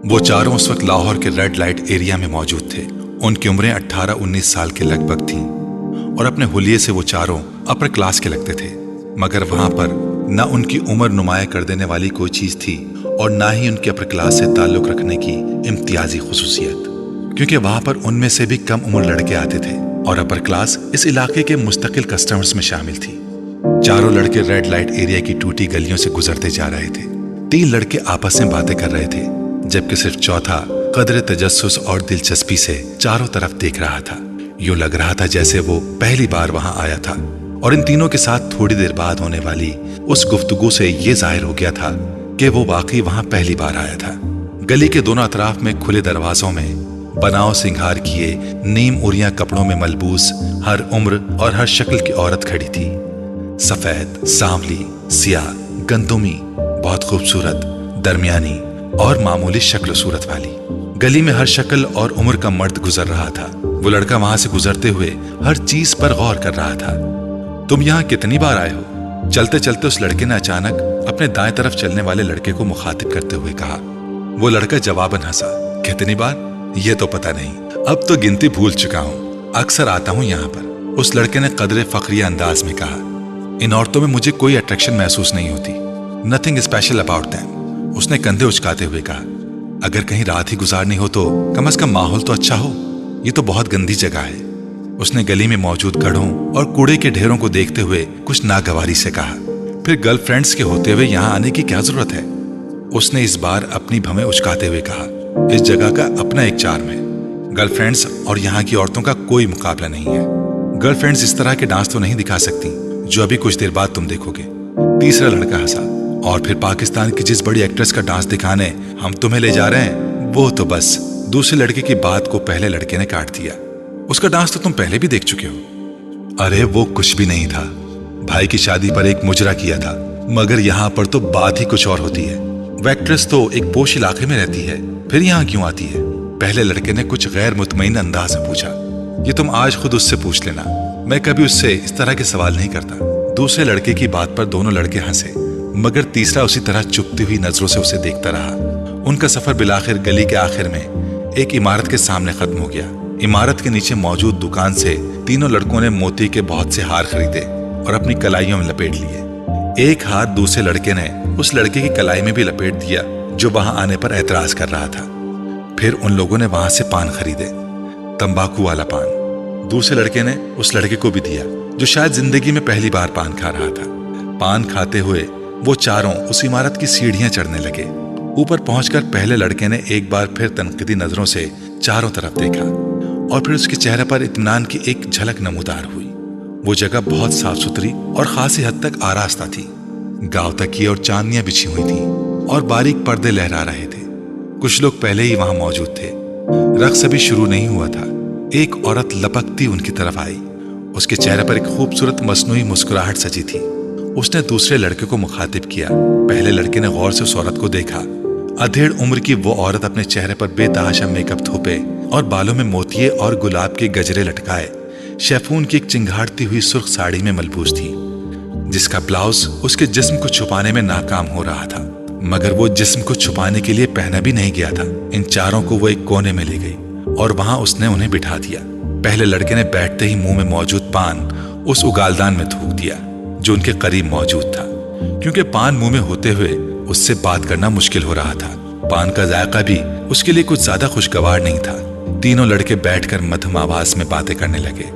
وہ چاروں اس وقت لاہور کے ریڈ لائٹ ایریا میں موجود تھے۔ ان کی عمریں 18-19 سال کے لگ بھگ تھیں اور اپنے حلیے سے وہ چاروں اپر کلاس کے لگتے تھے، مگر وہاں پر نہ ان کی عمر نمایاں کر دینے والی کوئی چیز تھی اور نہ ہی ان کے اپر کلاس سے تعلق رکھنے کی امتیازی خصوصیت، کیونکہ وہاں پر ان میں سے بھی کم عمر لڑکے آتے تھے اور اپر کلاس اس علاقے کے مستقل کسٹمرز میں شامل تھی۔ چاروں لڑکے ریڈ لائٹ ایریا کی ٹوٹی گلیوں سے گزرتے جا رہے تھے۔ 3 لڑکے آپس میں باتیں کر رہے تھے، جبکہ صرف چوتھا قدر تجسس اور دلچسپی سے چاروں طرف دیکھ رہا تھا۔ یوں لگ رہا تھا جیسے وہ پہلی بار وہاں آیا تھا، اور ان تینوں کے ساتھ تھوڑی دیر بعد ہونے والی اس گفتگو سے یہ ظاہر ہو گیا تھا کہ وہ واقعی وہاں پہلی بار آیا تھا۔ گلی کے دونوں اطراف میں کھلے دروازوں میں بناؤ سنگھار کیے نیم اوریاں کپڑوں میں ملبوس ہر عمر اور ہر شکل کی عورت کھڑی تھی، سفید، سانولی، سیاہ، گندمی، بہت خوبصورت، درمیانی اور معمولی شکل و صورت والی۔ گلی میں ہر شکل اور عمر کا مرد گزر رہا تھا۔ وہ لڑکا وہاں سے گزرتے ہوئے ہر چیز پر غور کر رہا تھا۔ تم یہاں کتنی بار آئے ہو؟ چلتے چلتے اس لڑکے نے اچانک اپنے دائیں طرف چلنے والے لڑکے کو مخاطب کرتے ہوئے کہا۔ وہ لڑکا جواباً ہنسا، کتنی بار؟ یہ تو پتہ نہیں، اب تو گنتی بھول چکا ہوں، اکثر آتا ہوں یہاں پر۔ اس لڑکے نے قدرے فخریہ انداز میں کہا۔ ان عورتوں میں مجھے کوئی اٹریکشن محسوس نہیں ہوتی، نتھنگ اسپیشل اباؤٹ دیم۔ اس نے کندھے اچکاتے ہوئے کہا۔ اگر کہیں رات ہی گزارنی ہو تو کم از کم ماحول تو اچھا ہو، یہ تو بہت گندی جگہ ہے۔ اس نے گلی میں موجود گڑھوں اور کوڑے کے ڈھیروں کو دیکھتے ہوئے کچھ ناگواری سے کہا۔ پھر گرل فرینڈز کے ہوتے ہوئے یہاں آنے کی کیا ضرورت ہے؟ اس نے اس بار اپنی بھویں اچکاتے ہوئے کہا۔ اس جگہ کا اپنا ایک چارم ہے، گرل فرینڈز اور یہاں کی عورتوں کا کوئی مقابلہ نہیں ہے۔ گرل فرینڈز اس طرح کے ڈانس تو نہیں دکھا سکتی جو ابھی کچھ دیر بعد تم دیکھو گے۔ تیسرا لڑکا ہنسا۔ اور پھر پاکستان کی جس بڑی ایکٹریس کا ڈانس دکھانے ہم تمہیں لے جا رہے ہیں وہ تو بس۔ دوسرے لڑکے کی بات کو پہلے لڑکے نے کاٹ دیا۔ اس کا ڈانس تو تم پہلے بھی دیکھ چکے ہو۔ ارے وہ کچھ بھی نہیں تھا، بھائی کی شادی پر ایک مجرا کیا تھا، مگر یہاں پر تو بات ہی کچھ اور ہوتی ہے۔ وہ ایکٹریس تو ایک پوش علاقے میں رہتی ہے، پھر یہاں کیوں آتی ہے؟ پہلے لڑکے نے کچھ غیر مطمئن انداز میں پوچھا۔ یہ تم آج خود اس سے پوچھ لینا، میں کبھی اس سے اس طرح کے سوال نہیں کرتا۔ دوسرے لڑکے کی بات پر دونوں لڑکے ہنسے، مگر تیسرا اسی طرح چپتی ہوئی نظروں سے اسے دیکھتا رہا۔ ان کا سفر بالآخر گلی کے آخر میں ایک عمارت کے سامنے ختم ہو گیا۔ عمارت کے نیچے موجود دکان سے تینوں لڑکوں نے موتی کے بہت سے ہار خریدے اور اپنی کلائیوں میں لپیٹ لیے۔ ایک ہار دوسرے لڑکے نے اس لڑکے کی کلائی میں بھی لپیٹ دیا جو وہاں آنے پر اعتراض کر رہا تھا۔ پھر ان لوگوں نے وہاں سے پان خریدے، تمباکو والا پان۔ دوسرے لڑکے نے اس لڑکے کو بھی دیا جو شاید زندگی میں پہلی بار پان کھا رہا تھا۔ پان کھاتے ہوئے وہ چاروں اس عمارت کی سیڑھیاں چڑھنے لگے۔ اوپر پہنچ کر پہلے لڑکے نے ایک بار پھر تنقیدی نظروں سے چاروں طرف دیکھا اور پھر اس کے چہرے پر اطمینان کی ایک جھلک نمودار ہوئی۔ وہ جگہ بہت صاف ستھری اور خاصی حد تک آراستہ تھی۔ گاؤں تکیے اور چاندنیاں بچھی ہوئی تھیں اور باریک پردے لہرا رہے تھے۔ کچھ لوگ پہلے ہی وہاں موجود تھے۔ رقص ابھی شروع نہیں ہوا تھا۔ ایک عورت لپکتی ان کی طرف آئی۔ اس کے چہرے پر ایک خوبصورت مصنوعی مسکراہٹ سجی تھی۔ اس نے دوسرے لڑکے کو مخاطب کیا۔ پہلے لڑکے نے غور سے اس عورت کو دیکھا۔ ادھیڑ عمر کی وہ عورت اپنے چہرے پر بے تحاشا میک اپ تھوپے اور بالوں میں موتیے اور گلاب کے گجرے لٹکائے شیفون کی ایک چنگھاڑتی ہوئی سرخ ساڑی میں ملبوس تھی، جس کا بلاؤز اس کے جسم کو چھپانے میں ناکام ہو رہا تھا، مگر وہ جسم کو چھپانے کے لیے پہنا بھی نہیں گیا تھا۔ ان چاروں کو وہ ایک کونے میں لے گئی اور وہاں اس نے انہیں بٹھا دیا۔ پہلے لڑکے نے بیٹھتے ہی منہ میں موجود پان اس اگالدان میں تھوک دیا جو ان کے قریب موجود تھا، کیونکہ پان منہ میں ہوتے ہوئے اس سے بات کرنا مشکل ہو رہا تھا۔ پان کا ذائقہ بھی اس کے لیے کچھ زیادہ خوشگوار نہیں تھا۔ تینوں لڑکے بیٹھ کر مدھم آواز میں باتیں کرنے لگے،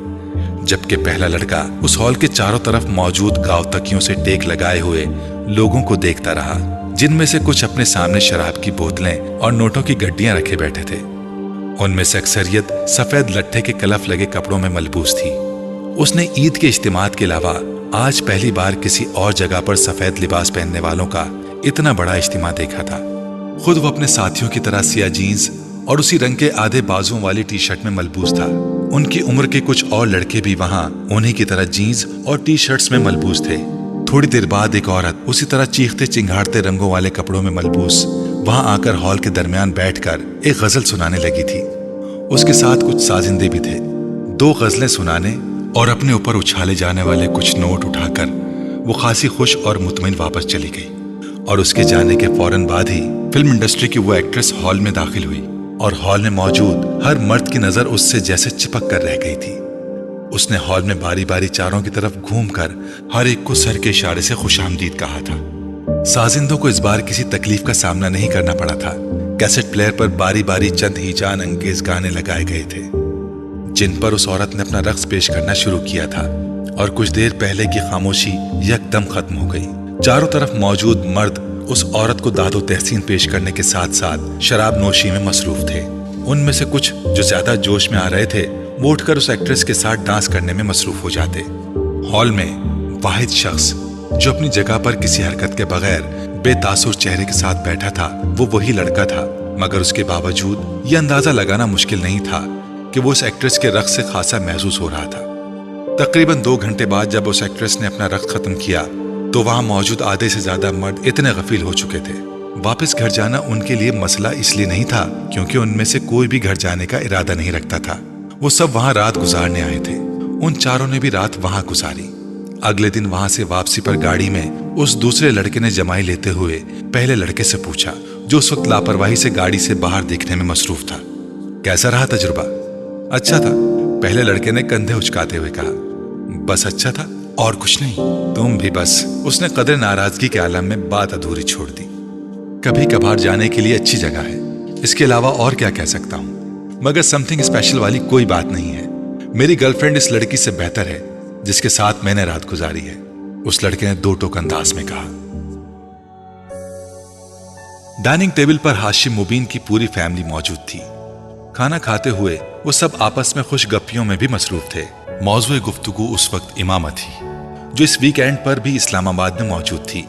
جبکہ پہلا لڑکا اس ہال کے چاروں طرف موجود گاؤں تکیوں سے ٹیک لگائے ہوئے لوگوں کو دیکھتا رہا، جن میں سے کچھ اپنے سامنے شراب کی بوتلیں اور نوٹوں کی گڈیاں رکھے بیٹھے تھے۔ ان میں سے اکثریت سفید لٹھے کے کلف لگے کپڑوں میں ملبوس تھی۔ اس نے عید کے اجتماعات کے علاوہ آج پہلی بار کسی اور جگہ پر سفید لباس پہننے والوں کا اتنا بڑا اجتماع دیکھا تھا۔ خود وہ اپنے ساتھیوں کی طرح سیاہ جینز اور اسی رنگ کے آدھے بازوؤں والی ٹی شرٹ میں ملبوس تھا۔ ان کی عمر کے کچھ اور لڑکے بھی وہاں انہی کی طرح جینز اور ٹی شرٹس میں ملبوس تھے۔ تھوڑی دیر بعد ایک عورت اسی طرح چیختے چنگھاڑتے رنگوں والے کپڑوں میں ملبوس وہاں آ کر ہال کے درمیان بیٹھ کر ایک غزل سنانے لگی تھی۔ اس کے ساتھ کچھ سازندے بھی تھے۔ 2 غزلیں سنانے اور اپنے اوپر اچھالے جانے والے کچھ نوٹ اٹھا کر وہ خاصی خوش اور مطمئن واپس چلی گئی۔ और उसके जाने के फौरन बाद ही फिल्म इंडस्ट्री की वो एक्ट्रेस हॉल में दाखिल हुई और हॉल में मौजूद हर मर्द की नजर उससे जैसे चिपक कर रह गई थी। उसने हॉल में बारी बारी चारों की तरफ घूमकर हर एक को सर के इशारे से खुशामदीद कहा था। साजिंदों को इस बार किसी तकलीफ का सामना नहीं करना पड़ा था। कैसेट प्लेयर पर बारी बारी चंद ही जान अंगेज गाने लगाए गए थे जिन पर उस औरत ने अपना रक्स पेश करना शुरू किया था और कुछ देर पहले की खामोशी यकदम खत्म हो गई। चारों तरफ मौजूद मर्द उस औरत को दादो तहसीन पेश करने के साथ साथ शराब नोशी में मसरूफ थे। उनमें से कुछ जो ज्यादा जोश में आ रहे थे वो उठकर उस एक्ट्रेस के साथ डांस करने में मसरूफ हो जाते। हॉल में वाहिद शख्स जो अपनी जगह पर किसी हरकत के बगैर बेतासुर चेहरे के साथ बैठा था वो वही लड़का था, मगर उसके बावजूद ये अंदाजा लगाना मुश्किल नहीं था कि वो उस एक्ट्रेस के रक्स से खासा महसूस हो रहा था। तकरीबन 2 घंटे बाद जब उस एक्ट्रेस ने अपना रक्स खत्म किया तो वहां मौजूद आधे से ज्यादा मर्द इतने गफील हो चुके थे। वापस घर जाना उनके लिए मसला इसलिए नहीं था क्योंकि उनमें से कोई भी घर जाने का इरादा नहीं रखता था। वो सब वहां रात गुजारने आए थे। उन चारों ने भी रात वहां गुजारी। अगले दिन वहां से वापसी पर गाड़ी में उस दूसरे लड़के ने जमाई लेते हुए पहले लड़के से पूछा जो उस वक्त लापरवाही से गाड़ी से बाहर देखने में मसरूफ था, कैसा रहा तजुर्बा? अच्छा था, पहले लड़के ने कंधे उचकाते हुए कहा। बस अच्छा था और कुछ नहीं? तुम भी बस। उसने कदर नाराजगी के आलम में बात अधूरी छोड़ दी। कभी कभार जाने के लिए अच्छी जगह है, इसके अलावा और क्या कह सकता हूं, मगर समथिंग स्पेशल वाली कोई बात नहीं है। मेरी गर्लफ्रेंड इस लड़की से बेहतर है जिसके साथ मैंने रात गुजारी है, उस लड़के ने 2 टोक अंदाज में कहा। डाइनिंग टेबल पर हाशिम मुबीन की पूरी फैमिली मौजूद थी। खाना खाते हुए वो सब आपस में खुश गप्पियों में भी मसरूफ थे। मौज़ूए गुफ्तगू उस वक्त इमामा थी जो इस वीकेंड पर भी इस्लामाबाद में मौजूद थी।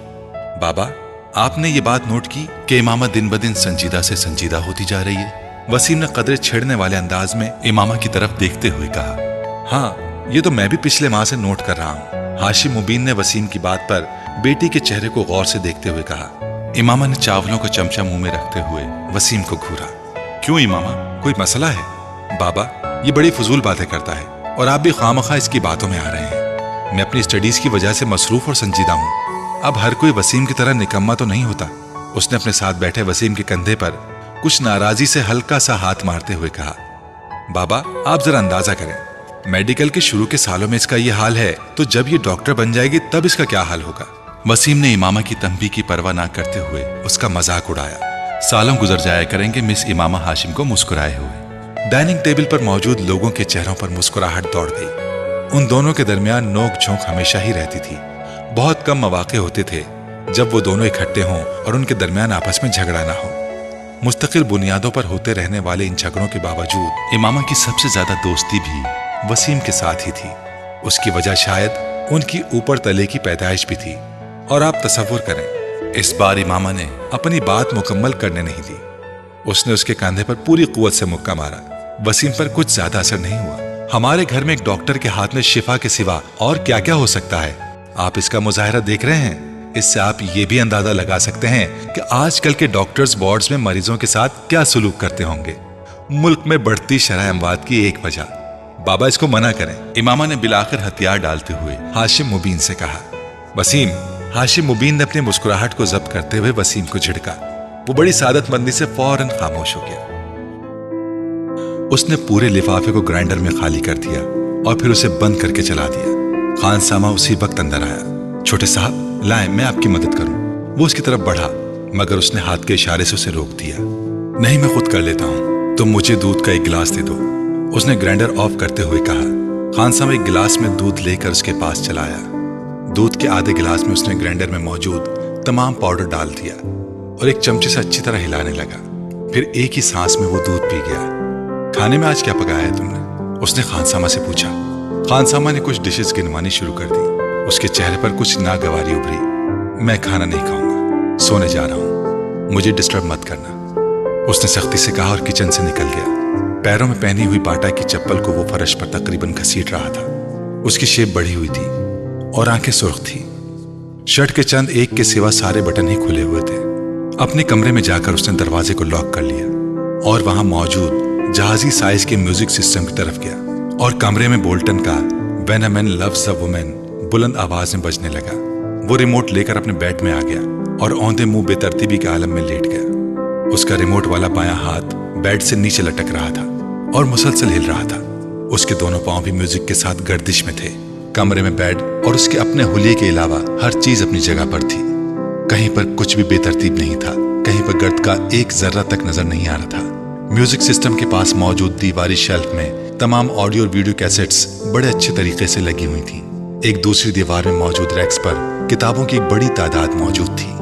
बाबा, आपने ये बात नोट की कि इमामा दिन ब दिन संजीदा से संजीदा होती जा रही है? वसीम ने कदरे छेड़ने वाले अंदाज में इमामा की तरफ देखते हुए कहा। हाँ, ये तो मैं भी पिछले माह से नोट कर रहा हूँ। हाशिम मुबीन ने वसीम की बात पर बेटी के चेहरे को गौर से देखते हुए कहा। इमामा ने चावलों का चमचा मुंह में रखते हुए वसीम को घूरा। क्यों इमामा, कोई मसला है? बाबा, ये बड़ी फजूल बातें करता है और आप भी खामखा इसकी बातों में आ रहे हैं। मैं अपनी स्टडीज की वजह से मसरूफ और संजीदा हूँ। अब हर कोई वसीम की तरह निकम्मा तो नहीं होता। उसने अपने साथ बैठे वसीम के कंधे पर कुछ नाराजी से हल्का सा हाथ मारते हुए कहा। बाबा, आप जरा अंदाजा करें, मेडिकल के शुरू के सालों में इसका ये हाल है तो जब ये डॉक्टर बन जाएगी तब इसका क्या हाल होगा? वसीम ने इमामा की तंबीह की परवाह ना करते हुए उसका मजाक उड़ाया। सालों गुजर जाया करेंगे मिस इमामा हाशिम को मुस्कुराए हुए। डाइनिंग टेबल पर मौजूद लोगों के चेहरों पर मुस्कुराहट दौड़ गई। उन दोनों के दरमियान नोक झोंक हमेशा ही रहती थी। बहुत कम मौके होते थे जब वो दोनों इकट्ठे हों और उनके दरमियान आपस में झगड़ा ना हो। मुस्तकिल बुनियादों पर होते रहने वाले इन झगड़ों के बावजूद इमामा की सबसे ज्यादा दोस्ती भी वसीम के साथ ही थी। उसकी वजह शायद उनकी ऊपर तले की पैदाइश भी थी। और आप तसव्वुर करें, इस बार इमामा ने अपनी बात मुकम्मल करने नहीं दी। उसने उसके कंधे पर पूरी कुव्वत से मुक्का मारा। वसीम पर कुछ ज्यादा असर नहीं हुआ। हमारे घर में एक डॉक्टर के हाथ में शिफा के सिवा और क्या क्या हो सकता है? आप इसका मुजाहिरा देख रहे हैं। इससे आप ये भी अंदाजा लगा सकते हैं कि आजकल के डॉक्टर्स वार्ड्स में मरीजों के साथ क्या सलूक करते होंगे। मुल्क में बढ़ती शरह अमवात की एक वजह। बाबा, इसको मना करें। इमामा ने बिलाखिर हथियार डालते हुए हाशिम मुबीन से कहा। वसीम, हाशिम मुबीन ने अपनी मुस्कुराहट को जब्त करते हुए वसीम को झिड़का। वो बड़ी सादतमंदी से फौरन खामोश हो गया। उसने पूरे लिफाफे को ग्राइंडर में खाली कर दिया और फिर उसे बंद करके चला दिया। खानसामा उसी वक्त अंदर आया। छोटे साहब, लाएं, मैं आपकी मदद करूं। वो उसकी तरफ बढ़ा मगर उसने हाथ के इशारे से उसे रोक दिया। नहीं, मैं खुद कर लेता हूं, तुम मुझे दूध का एक गिलास दे दो। उसने ग्राइंडर ऑफ करते हुए कहा। खानसामा एक गिलास में दूध लेकर उसके पास चलाया। दूध के आधे गिलास में उसने ग्राइंडर में मौजूद तमाम पाउडर डाल दिया और एक चमचे से अच्छी तरह हिलाने लगा। फिर एक ही सांस में वो दूध पी गया। खाने में आज क्या पकाया है तुमने? उसने खानसामा से पूछा। खानसामा ने कुछ डिशेस गिनवानी शुरू कर दी। उसके चेहरे पर कुछ नागवारी उभरी। मैं खाना नहीं खाऊंगा, सोने जा रहा हूं, मुझे डिस्टर्ब मत करना, उसने सख्ती से कहा और किचन से निकल गया। पैरों में पहनी हुई बाटा की चप्पल को वो फर्श पर तकरीबन घसीट रहा था। उसकी शेप बढ़ी हुई थी और आंखें सुर्ख थी। शर्ट के चंद एक के सिवा सारे बटन ही खुले हुए थे। अपने कमरे में जाकर उसने दरवाजे को लॉक कर लिया और वहां मौजूद जहाजी साइज के म्यूजिक सिस्टम की तरफ गया और कमरे में बोल्टन का when a man loves a woman बुलंद आवाज में बजने लगा। वो रिमोट लेकर अपने बेड में आ गया और औंधे मुंह बेतरतीबी के आलम में लेट गया। उसका रिमोट वाला बायां हाथ बेड से नीचे लटक रहा था और मुसलसल हिल रहा था। उसके दोनों पांव भी म्यूजिक के साथ गर्दिश में थे। कमरे में बेड और उसके अपने हुलिये के अलावा हर चीज अपनी जगह पर थी। कहीं पर कुछ भी बेतरतीब नहीं था, कहीं पर गर्द का एक जर्रा तक नजर नहीं आ रहा था। म्यूजिक सिस्टम के पास मौजूद दीवारी शेल्फ में तमाम ऑडियो और वीडियो कैसेट्स बड़े अच्छे तरीके से लगी हुई थी। एक दूसरी दीवार में मौजूद रैक्स पर किताबों की एक बड़ी तादाद मौजूद थी।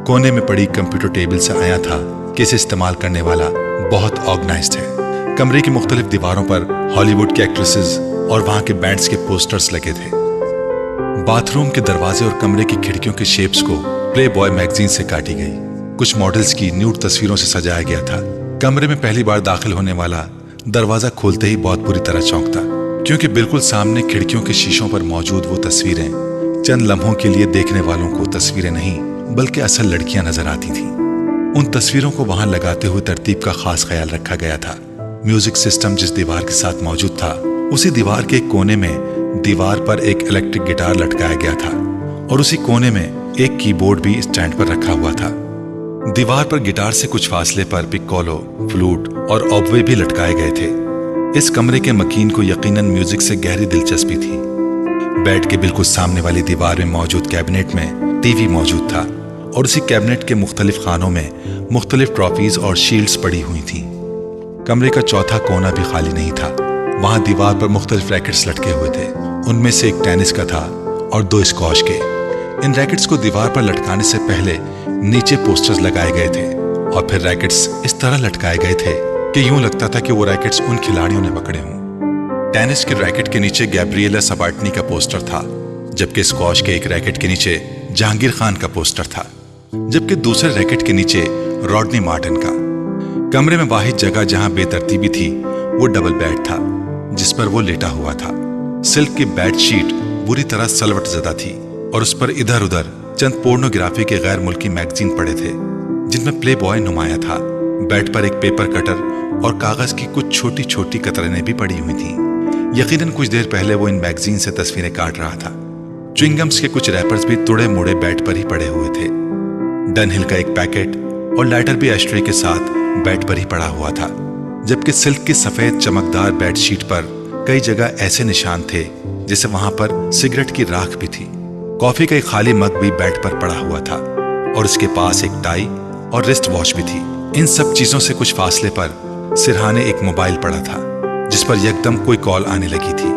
कोने में पड़ी कंप्यूटर टेबल से आया था कि इसे इस्तेमाल करने वाला बहुत ऑर्गेनाइज्ड है। कमरे की मुख्तलिफ दीवारों पर हॉलीवुड के एक्ट्रेसेस और वहां के बैंड्स के पोस्टर्स लगे थे। बाथरूम के दरवाजे और कमरे की खिड़कियों के शेप्स को प्ले बॉय मैगजीन से काटी गई। कुछ मॉडल्स की न्यूड तस्वीरों से सजाया गया था। कमरे में पहली बार दाखिल होने वाला दरवाजा खोलते ही बहुत बुरी तरह चौंकता, क्योंकि बिल्कुल सामने खिड़कियों के शीशों पर मौजूद वो तस्वीरें चंद लम्हों के लिए देखने वालों को तस्वीरें नहीं बल्कि असल लड़कियां नजर आती थीं। उन तस्वीरों को वहां लगाते हुए तरतीब का खास ख्याल रखा गया था। म्यूजिक सिस्टम जिस दीवार के साथ मौजूद था, उसी दीवार के एक कोने में दीवार पर एक इलेक्ट्रिक गिटार लटकाया गया था और उसी कोने में एक कीबोर्ड भी स्टैंड पर रखा हुआ था। दीवार पर गिटार से कुछ फासले पर पिक्कोलो, फ्लूट और ऑबवे भी लटकाए गए थे। इस कमरे के मकीन को यकीनन म्यूजिक से गहरी दिलचस्पी थी। बेड के बिल्कुल सामने वाली दीवार में मौजूद कैबिनेट में टीवी मौजूद था और उसी कैबिनेट के मुख्तलिफ खानों में मुख्तलिफ ट्रॉफीज और शील्ड्स पड़ी हुई थीं। कमरे का चौथा कोना भी खाली नहीं था। वहां दीवार पर मुख्तलिफ रैकेट्स लटके हुए थे। उनमें से एक टेनिस का था और दो स्क्वॉश के। इन रैकेट्स को दीवार पर लटकाने से पहले नीचे पोस्टर्स लगाए गए थे और फिर रैकेट्स इस तरह लटकाए गए थे कि यूं लगता था कि वो रैकेट्स उन खिलाड़ियों ने पकड़े हों। टेनिस के रैकेट के नीचे गैब्रिएला सबाटनी का पोस्टर था, जबकि स्क्वॉश के एक रैकेट के नीचे जहांगीर खान का पोस्टर था, जबकि दूसरे रैकेट के नीचे रॉडनी मार्टिन का। कमरे में वाहिद जगह जहां बेतरतीबी थी वो डबल बेड था जिस पर वो लेटा हुआ था। सिल्क की बेड शीट बुरी तरह सलवट ज़दा थी और उस पर इधर उधर चंद पोर्नोग्राफी के गैर मुल्की मैगजीन पड़े थे जिनमें प्ले बॉय नुमाया था। बेड पर एक पेपर कटर और कागज की कुछ छोटी छोटी कतरनें भी पड़ी हुई थीं। यकीनन कुछ देर पहले वो इन मैगजीन से तस्वीरें काट रहा था। च्युइंगम्स के कुछ रैपर्स भी तुड़े मुड़े बेड पर ही पड़े हुए थे। डनहिल का एक पैकेट और लाइटर भी एस्ट्रे के साथ बेड पर ही पड़ा हुआ था, जबकि सिल्क की सफेद चमकदार बेडशीट पर कई जगह ऐसे निशान थे जैसे वहां पर सिगरेट की राख भी थी। कॉफी का एक खाली मग भी बेड पर पड़ा हुआ था और उसके पास एक टाई और रिस्ट वॉच भी थी। इन सब चीजों से कुछ फासले पर सिरहाने एक मोबाइल पड़ा था जिस पर यकदम कोई कॉल आने लगी थी।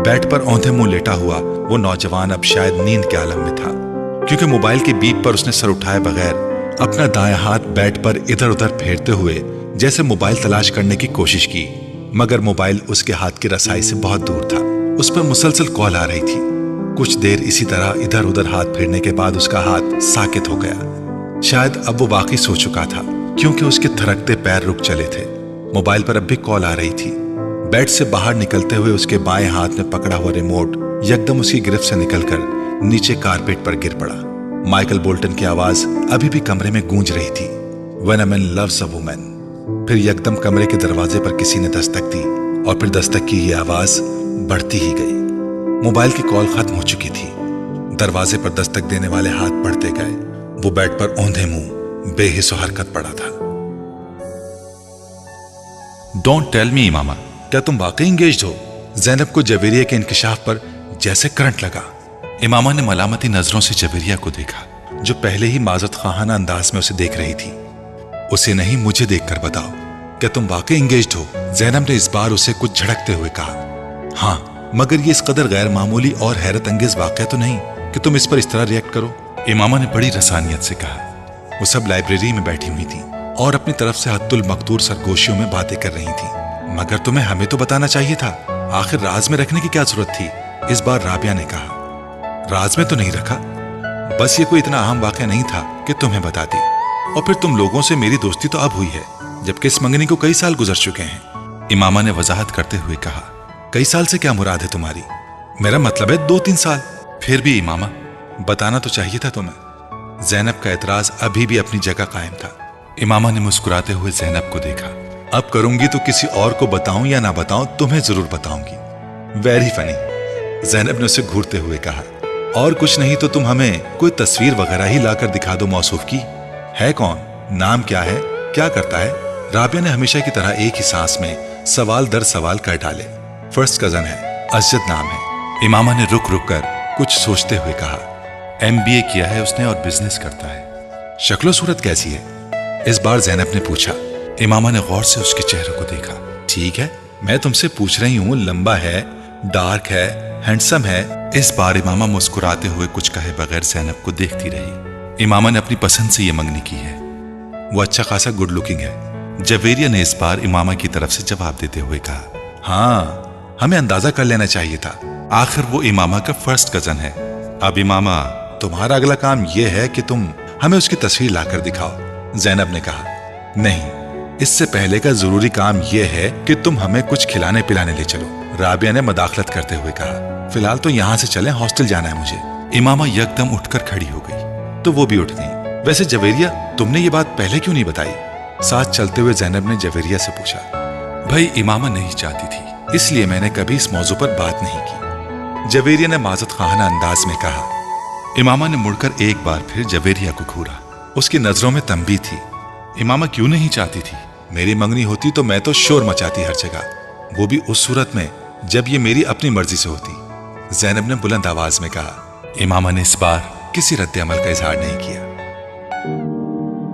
बेड पर औंधे मुंह लेटा हुआ वो नौजवान अब शायद नींद के आलम में था, क्योंकि मोबाइल की बीप पर उसने सर उठाए बगैर अपना दायां हाथ बेड पर इधर उधर फेरते हुए जैसे मोबाइल तलाश करने की कोशिश की, मगर मोबाइल उसके हाथ की रसाई से बहुत दूर था। उस पर मुसलसल कॉल आ रही थी। कुछ देर इसी तरह इधर उधर हाथ फेरने के बाद उसका हाथ साकित हो गया। शायद अब वो वाकई सो चुका था, क्योंकि उसके थरकते पैर रुक चले थे। मोबाइल पर अब भी कॉल आ रही थी। बेड से बाहर निकलते हुए उसके बाएं हाथ में पकड़ा हुआ रिमोट यकदम उसकी गिरफ्त से निकलकर नीचे कारपेट पर गिर पड़ा। माइकल बोल्टन की आवाज अभी भी कमरे में गूंज रही थी, When a man loves a woman। फिर यकदम कमरे के दरवाजे पर किसी ने दस्तक दी और फिर दस्तक की ये आवाज बढ़ती ही गई। मोबाइल की कॉल खत्म हो चुकी थी। दरवाजे पर दस्तक देने वाले हाथ बढ़ते गए। वो बेड पर औंधे मुंह बेहिस्सो हरकत पड़ा था। डोंट टेल मी इमामा, क्या तुम वाकई इंगेज्ड हो? ज़ैनब को जवेरिया के इंकिशाफ पर जैसे करंट लगा। इमामा ने मलामती नजरों से जवेरिया को देखा, जो पहले ही माजरत खाना अंदाज में उसे देख रही थी। उसे नहीं, मुझे देखकर बताओ, क्या तुम वाकई इंगेज्ड हो? ज़ैनब ने इस बार उसे कुछ झड़कते हुए कहा। हाँ, मगर ये इस कदर गैर मामूली और हैरत अंगेज वाक़या तो नहीं कि तुम इस पर इस तरह रिएक्ट करो। इमामा ने बड़ी रसानियत से कहा। वो सब लाइब्रेरी में बैठी हुई थी और अपनी तरफ से हद्दुल मकदूर सरगोशियों में बातें कर रही थी। मगर तुम्हें हमें तो बताना चाहिए था, आखिर राज में रखने की क्या जरूरत थी? इस बार राबिया ने कहा। राज में तो नहीं रखा, बस ये कोई इतना अहम वाक़या नहीं था कि तुम्हें बता दी। और फिर तुम लोगों से मेरी दोस्ती तो अब हुई है, जबकि इस मंगनी को कई साल गुजर चुके हैं। इमामा ने वजाहत करते हुए कहा। कई साल से क्या मुराद है तुम्हारी? मेरा मतलब है 2-3 साल। फिर भी इमामा, बताना तो चाहिए था तुम्हें। ज़ैनब का एतराज अभी भी अपनी जगह कायम था। इमामा ने मुस्कुराते हुए ज़ैनब को देखा। अब करूंगी तो किसी और को बताऊं या ना बताऊं, तुम्हें जरूर बताऊंगी। वेरी फनी, ज़ैनब ने उसे घूरते हुए कहा और कुछ नहीं तो तुम हमें कोई तस्वीर वगैरह ही लाकर दिखा दो मौसूफ की। है कौन, नाम क्या है, क्या करता है? राबिया ने हमेशा की तरह एक ही सांस में सवाल दर सवाल कर डाले। फर्स्ट कजन है, अजद नाम है। इमामा ने रुक रुक कर कुछ सोचते हुए कहा। MBA किया है उसने और बिजनेस करता है। शक्लो सूरत कैसी है? इस बार ज़ैनब ने पूछा। इमामा ने गौर से उसके चेहरे को देखा। ठीक है, मैं तुमसे पूछ रही हूँ, लंबा है, डार्क है, हैंडसम है? इस बार इमामा मुस्कुराते हुए कुछ कहे बगैर ज़ैनब को देखती रही। इमामा ने अपनी पसंद से ये मंगनी की है। वो अच्छा खासा गुड लुकिंग है। जवेरिया ने इस बार इमामा की तरफ से जवाब देते हुए कहा। हाँ, हमें अंदाजा कर लेना चाहिए था, आखिर वो इमामा का फर्स्ट कजन है। अब इमामा, तुम्हारा अगला काम यह है कि तुम हमें उसकी तस्वीर लाकर दिखाओ। ज़ैनब ने कहा। नहीं, इससे पहले का जरूरी काम यह है कि तुम हमें कुछ खिलाने पिलाने ले चलो। राबिया ने मदाखलत करते हुए कहा। फिलहाल तो यहाँ से चलें, हॉस्टल जाना है मुझे। इमामा यकदम उठकर खड़ी हो गई तो वो भी उठ गई। वैसे जवेरिया, तुमने ये बात पहले क्यों नहीं बताई? साथ चलते हुए ज़ैनब ने जवेरिया से पूछा। भाई, इमामा नहीं चाहती थी, इसलिए मैंने कभी इस मौजू पर बात नहीं की, जवेरिया ने माजत खाना अंदाज में कहा। इमामा ने मुड़कर एक बार फिर जवेरिया को घूरा। उसकी नजरों में तंबी थी। इमामा क्यों नहीं चाहती थी? मेरी मंगनी होती तो मैं तो शोर मचाती हर जगह, वो भी उस सूरत में जब ये मेरी अपनी मर्जी से होती, ज़ैनब ने बुलंद आवाज में कहा। इमामा ने इस बार किसी रद्द अमल का इजहार नहीं किया।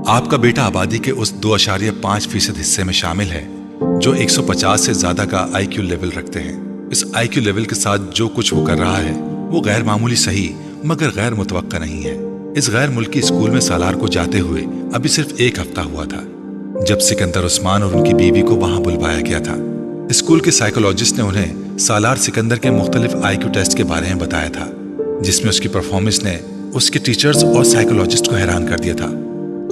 आपका बेटा आबादी के उस 2.5% हिस्से में शामिल है जो 150 से ज्यादा का IQ लेवल रखते हैं। इस IQ लेवल के साथ जो कुछ वो कर रहा है वो गैर मामूली सही मगर गैर मुतवक्का नहीं है। इस गैर मुल्की स्कूल में सालार को जाते हुए अभी सिर्फ 1 हफ्ता हुआ था जब सिकंदर उस्मान और उनकी बीवी को वहां बुलवाया गया था। स्कूल के साइकोलॉजिस्ट ने उन्हें सालार सिकंदर के मुख्तलिफ IQ टेस्ट के बारे में बताया था, जिसमें उसकी परफॉर्मेंस ने उसके टीचर्स और साइकोलॉजिस्ट को हैरान कर दिया था।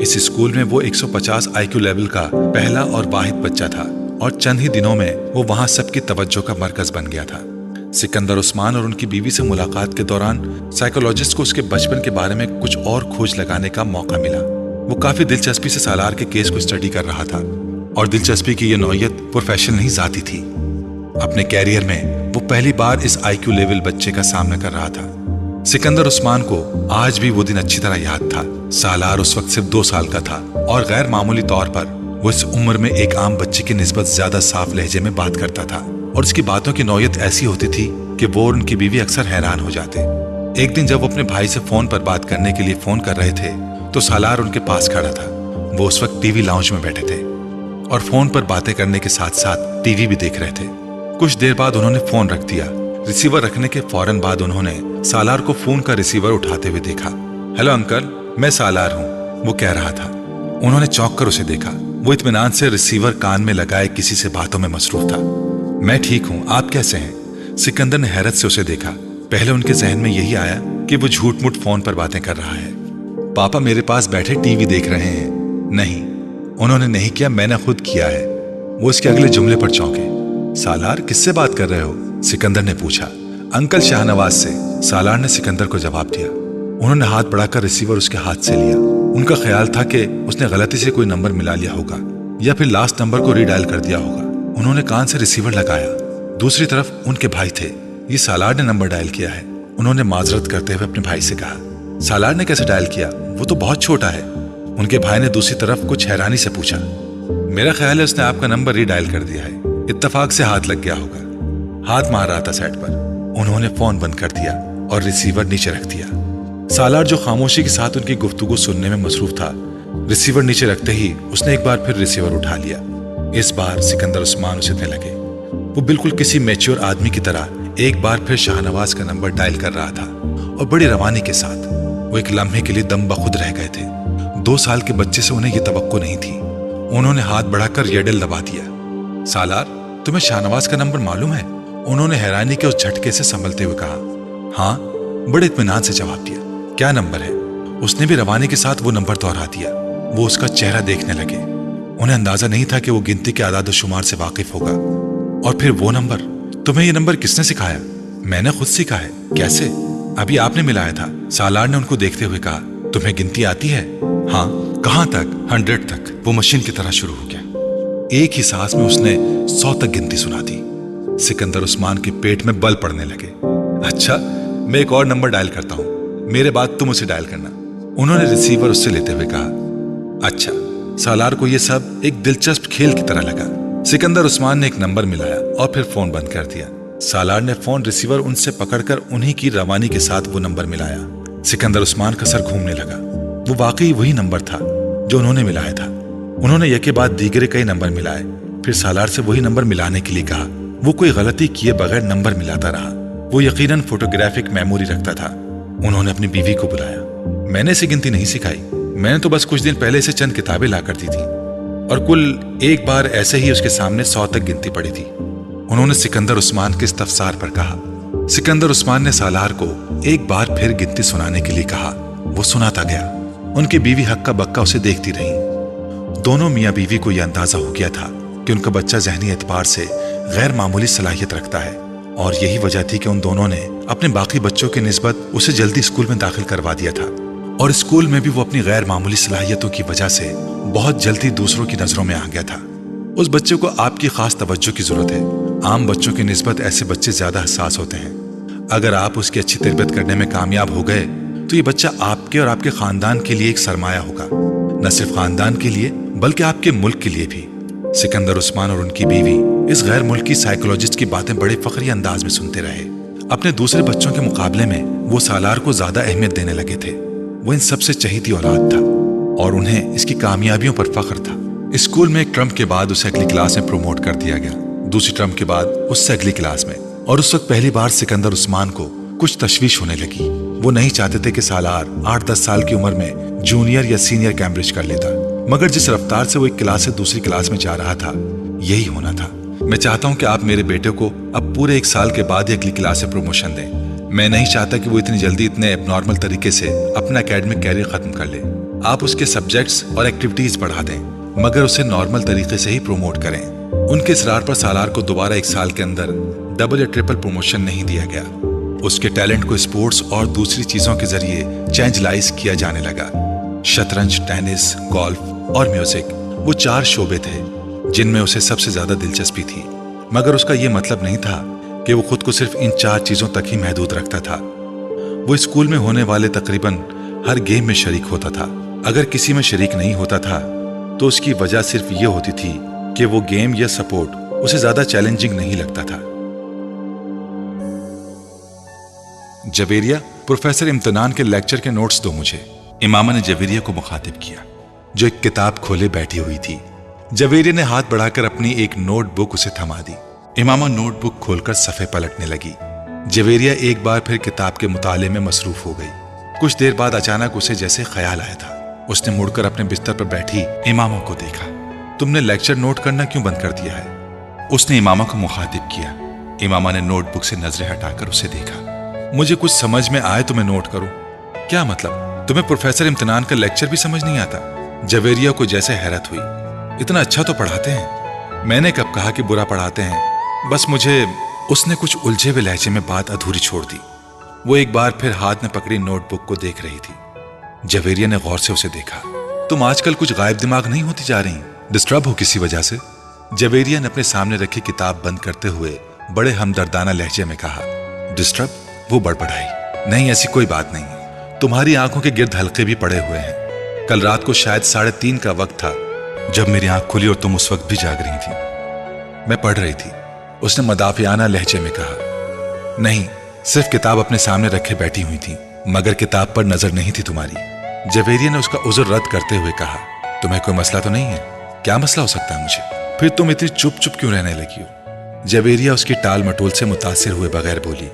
इस स्कूल में वो 150 IQ लेवल का पहला और वाहिद बच्चा था और चंद ही दिनों में वो वहां सबकी तवज्जो का मरकज बन गया था। सिकंदर उस्मान और उनकी बीवी से मुलाकात के दौरान साइकोलॉजिस्ट को उसके बचपन के बारे में कुछ और खोज लगाने का मौका मिला। वो काफी दिलचस्पी से सालार के केस को स्टडी कर रहा था और दिलचस्पी की ये नौयत प्रोफेशनल नहीं जाती थी। अपने कैरियर में वो पहली बार इस IQ लेवल बच्चे का सामना कर रहा था। सिकंदर उस्मान को आज भी वो दिन अच्छी तरह याद था। सालार उस वक्त सिर्फ 2 साल का था और गैर मामूली तौर पर वो इस उम्र में एक आम बच्चे की निस्बत ज्यादा साफ लहजे में बात करता था और उसकी बातों की नौयत ऐसी होती थी कि वो और उनकी बीवी अक्सर हैरान हो जाते। एक दिन जब वो अपने भाई से फोन पर बात करने के लिए फोन कर रहे थे तो सालार उनके पास खड़ा था। वो उस वक्त टीवी लाउंज में बैठे थे और फोन पर बातें करने के साथ साथ टीवी भी देख रहे थे। कुछ देर बाद उन्होंने फोन रख दिया। रिसीवर रखने के फौरन बाद उन्होंने सालार को फोन का रिसीवर उठाते हुए देखा। हेलो अंकल, मैं सालार हूँ, वो कह रहा था। उन्होंने चौंक कर उसे देखा। वो इत्मीनान से रिसीवर कान में लगाए किसी से बातों में मसरूफ था। मैं ठीक हूँ, आप कैसे हैं? सिकंदर ने हैरत से उसे देखा। पहले उनके जहन में यही आया कि वो झूठ मूठ फोन पर बातें कर रहा है। पापा मेरे पास बैठे टीवी देख रहे हैं। नहीं, उन्होंने नहीं किया, मैंने खुद किया है। वो इसके अगले जुमले पर चौंके। सालार, किससे बात कर रहे हो? सिकंदर ने पूछा। अंकल शाहनवाज से, सालार ने सिकंदर को जवाब दिया। उन्होंने हाथ बढ़ाकर रिसीवर उसके हाथ से लिया। उनका ख्याल था कि उसने गलती से कोई नंबर मिला लिया होगा या फिर लास्ट नंबर को रीडायल कर दिया होगा। उन्होंने कान से रिसीवर लगाया। दूसरी तरफ उनके भाई थे। ये सालार ने नंबर डायल किया है, उन्होंने माजरत करते हुए अपने भाई से कहा। सालार ने कैसे डायल किया? वो तो बहुत छोटा है। उनके भाई ने दूसरी तरफ कुछ हैरानी से पूछा। मेरा ख्याल है उसने आपका नंबर रीडायल कर दिया है, इत्तेफाक से हाथ लग गया होगा। हाथ मार रहा था सेट पर। उन्होंने फोन बंद कर दिया और रिसीवर नीचे रख दिया। सालार जो खामोशी के साथ उनकी गुफ्तगू सुनने में मसरूफ था, रिसीवर नीचे रखते ही उसने एक बार फिर रिसीवर उठा लिया। इस बार सिकंदर उस्मान उसे देने लगे। वो बिल्कुल किसी मैच्योर आदमी की तरह एक बार फिर शाहनवाज का नंबर डायल कर रहा था और बड़ी रवानी के साथ। वो एक लम्हे के लिए दम बखुद रह गए थे। 2 साल के बच्चे से उन्हें यह तवक्को नहीं थी। उन्होंने हाथ बढ़ाकर येडल दबा दिया। सालार, तुम्हें शाहनवाज का नंबर मालूम है? उन्होंने हैरानी के उस झटके से संभलते हुए कहा। हाँ, बड़े इत्मीनान से जवाब दिया। क्या नंबर है? उसने भी रवानी के साथ वो नंबर दोहरा दिया। वो उसका चेहरा देखने लगे। उन्हें अंदाजा नहीं था कि वो गिनती के आदाद शुमार से वाकिफ होगा। और फिर वो नंबर, तुम्हें ये नंबर किसने सिखाया? मैंने खुद सीखा है। कैसे? अभी आपने मिलाया था, सालार ने उनको देखते हुए कहा। तुम्हें गिनती आती है? हाँ। कहाँ तक? 100 तक। वो मशीन की तरह शुरू हो गया। एक ही सांस में उसने 100 तक गिनती सुना दी। सिकंदर उस्मान के पेट में बल पड़ने लगे। अच्छा, मैं एक और नंबर डायल करता हूँ, मेरे बाद तुम उसे डायल करना, उन्होंने रिसीवर उससे लेते हुए कहा। अच्छा। सालार को यह सब एक दिलचस्प खेल की तरह लगा। सिकंदर उस्मान ने एक नंबर मिलाया और फिर फोन बंद कर दिया। सालार ने फोन रिसीवर उनसे पकड़कर उन्हीं की रवानी के साथ वो नंबर मिलाया। सिकंदर उस्मान का सर घूमने लगा। वो वाकई वही नंबर था जो उन्होंने मिलाया था। उन्होंने एक के बाद दीगरे कई नंबर मिलाए, फिर सालार से वही नंबर मिलाने के लिए कहा। वो कोई गलती किए बगैर नंबर मिलाता रहा। वो यकीनन फोटोग्राफिक मेमोरी रखता था। उन्होंने अपनी बीवी को बुलाया। मैंने इसे गिनती नहीं सिखाई, मैंने तो बस कुछ दिन पहले इसे चंद किताबें ला कर दी थी और कुल एक बार ऐसे ही उसके सामने 100 तक गिनती पड़ी थी, उन्होंने सिकंदर उस्मान के इस्तफसार पर कहा। सिकंदर उस्मान ने सालार को एक बार फिर गिनती सुनाने के लिए कहा। वो सुनाता गया। उनकी बीवी हक्का बक्का उसे देखती रही। दोनों मियाँ बीवी को यह अंदाजा हो गया था कि उनका बच्चा ज़हनी एतबार से गैर मामूली सलाहियत रखता है और यही वजह थी कि उन दोनों ने अपने बाकी बच्चों के निस्बत उसे जल्दी स्कूल में दाखिल करवा दिया था और स्कूल में भी वो अपनी गैर मामूली सलाहियतों की वजह से बहुत जल्दी दूसरों की नजरों में आ गया था। उस बच्चे को आपकी खास तवज्जो की जरूरत है। आम बच्चों की निस्बत ऐसे बच्चे ज्यादा हसास होते हैं। अगर आप उसकी अच्छी तरबियत करने में कामयाब हो गए तो ये बच्चा आपके और आपके खानदान के लिए एक सरमाया होगा, न सिर्फ खानदान के लिए बल्कि आपके मुल्क के लिए भी। सिकंदर उस्मान और उनकी बीवी इस गैर मुल्की साइकोलॉजिस्ट की बातें बड़े फखरी अंदाज में सुनते रहे। अपने दूसरे बच्चों के मुकाबले में वो सालार को ज्यादा अहमियत देने लगे थे। वो इन सबसे चहीती औलाद था और उन्हें इसकी कामयाबियों पर फख्र था। स्कूल में एक टर्म के बाद उसे अगली क्लास में प्रमोट कर दिया गया, दूसरी टर्म के बाद उससे अगली क्लास में, और उस वक्त पहली बार सिकंदर उस्मान को कुछ तशवीश होने लगी। वो नहीं चाहते थे कि सालार 8-10 साल की उम्र में जूनियर या सीनियर कैम्ब्रिज कर लेता, मगर जिस रफ्तार से वो एक क्लास से दूसरी क्लास में जा रहा था यही होना था। मैं चाहता हूं कि आप मेरे बेटे को अब पूरे 1 साल के बाद ही अगली क्लास से प्रमोशन दें। मैं नहीं चाहता कि वो इतनी जल्दी इतने एबनॉर्मल तरीके से अपना एकेडमिक कैरियर खत्म कर ले। आप उसके सब्जेक्ट्स और एक्टिविटीज बढ़ा दें, मगर उसे नॉर्मल तरीके से ही प्रमोट करें। उनके इसरार पर सालार को दोबारा 1 साल के अंदर डबल या ट्रिपल प्रमोशन नहीं दिया गया। उसके टैलेंट को स्पोर्ट्स और दूसरी चीजों के जरिए चेंजलाइज किया जाने लगा। शतरंज, टेनिस, गोल्फ और म्यूजिक, वो 4 शोबे थे जिनमें उसे सबसे ज्यादा दिलचस्पी थी, मगर उसका यह मतलब नहीं था कि वो खुद को सिर्फ इन 4 चीजों तक ही महदूद रखता था। वो स्कूल में होने वाले तकरीबन हर गेम में शरीक होता था। अगर किसी में शरीक नहीं होता था तो उसकी वजह सिर्फ ये होती थी कि वो गेम या सपोर्ट उसे ज्यादा चैलेंजिंग नहीं लगता था। जवेरिया, प्रोफेसर इम्तिनान के लेक्चर के नोट्स दो मुझे, इमामा ने जवेरिया को मुखातिब किया जो एक किताब खोले बैठी हुई थी। जवेरिया ने हाथ बढ़ाकर अपनी एक नोटबुक उसे थमा दी। इमामा नोटबुक खोलकर सफ़े पलटने लगी। जवेरिया एक बार फिर किताब के मुताले में मसरूफ हो गई। कुछ देर बाद अचानक उसे जैसे ख्याल आया था। उसने मुड़कर अपने बिस्तर पर बैठी इमामा को देखा। तुमने लेक्चर नोट करना क्यों बंद कर दिया है? उसने इमामा को मुखातिब किया। इमामा ने नोटबुक से नजरें हटाकर उसे देखा। मुझे कुछ समझ में आए तो मैं नोट करूं। क्या मतलब, तुम्हें प्रोफेसर इम्तिनान का लेक्चर भी समझ नहीं आता? जवेरिया को जैसे हैरत हुई। इतना अच्छा तो पढ़ाते हैं, मैंने कब कहा कि बुरा पढ़ाते हैं, बस मुझे। उसने कुछ उलझे हुए लहजे में बात अधूरी छोड़ दी। वो एक बार फिर हाथ में पकड़ी नोटबुक को देख रही थी। जवेरिया ने गौर से उसे देखा। तुम आजकल कुछ गायब दिमाग नहीं होती जा रही, डिस्टर्ब हो किसी वजह से? जवेरिया ने अपने सामने रखी किताब बंद करते हुए बड़े हमदर्दाना लहजे में कहा। डिस्टर्ब? वो बड़बड़ाई। नहीं, ऐसी कोई बात नहीं। तुम्हारी आंखों के गिर्द हल्के भी पड़े हुए हैं। कल रात को शायद 3:30 का वक्त था जब मेरी आंख खुली और तुम उस वक्त भी जाग रही थी। मैं पढ़ रही थी, उसने मदाफियाना लहजे में कहा। नहीं, सिर्फ किताब अपने सामने रखे बैठी हुई थी, मगर किताब पर नजर नहीं थी तुम्हारी। जवेरिया ने उसका उज़र रद्द करते हुए कहा। तुम्हें कोई मसला तो नहीं है? क्या मसला हो सकता है मुझे? फिर तुम इतनी चुप चुप क्यों रहने लगी हो? जवेरिया उसकी टाल मटोल से मुतासिर हुए बगैर बोली।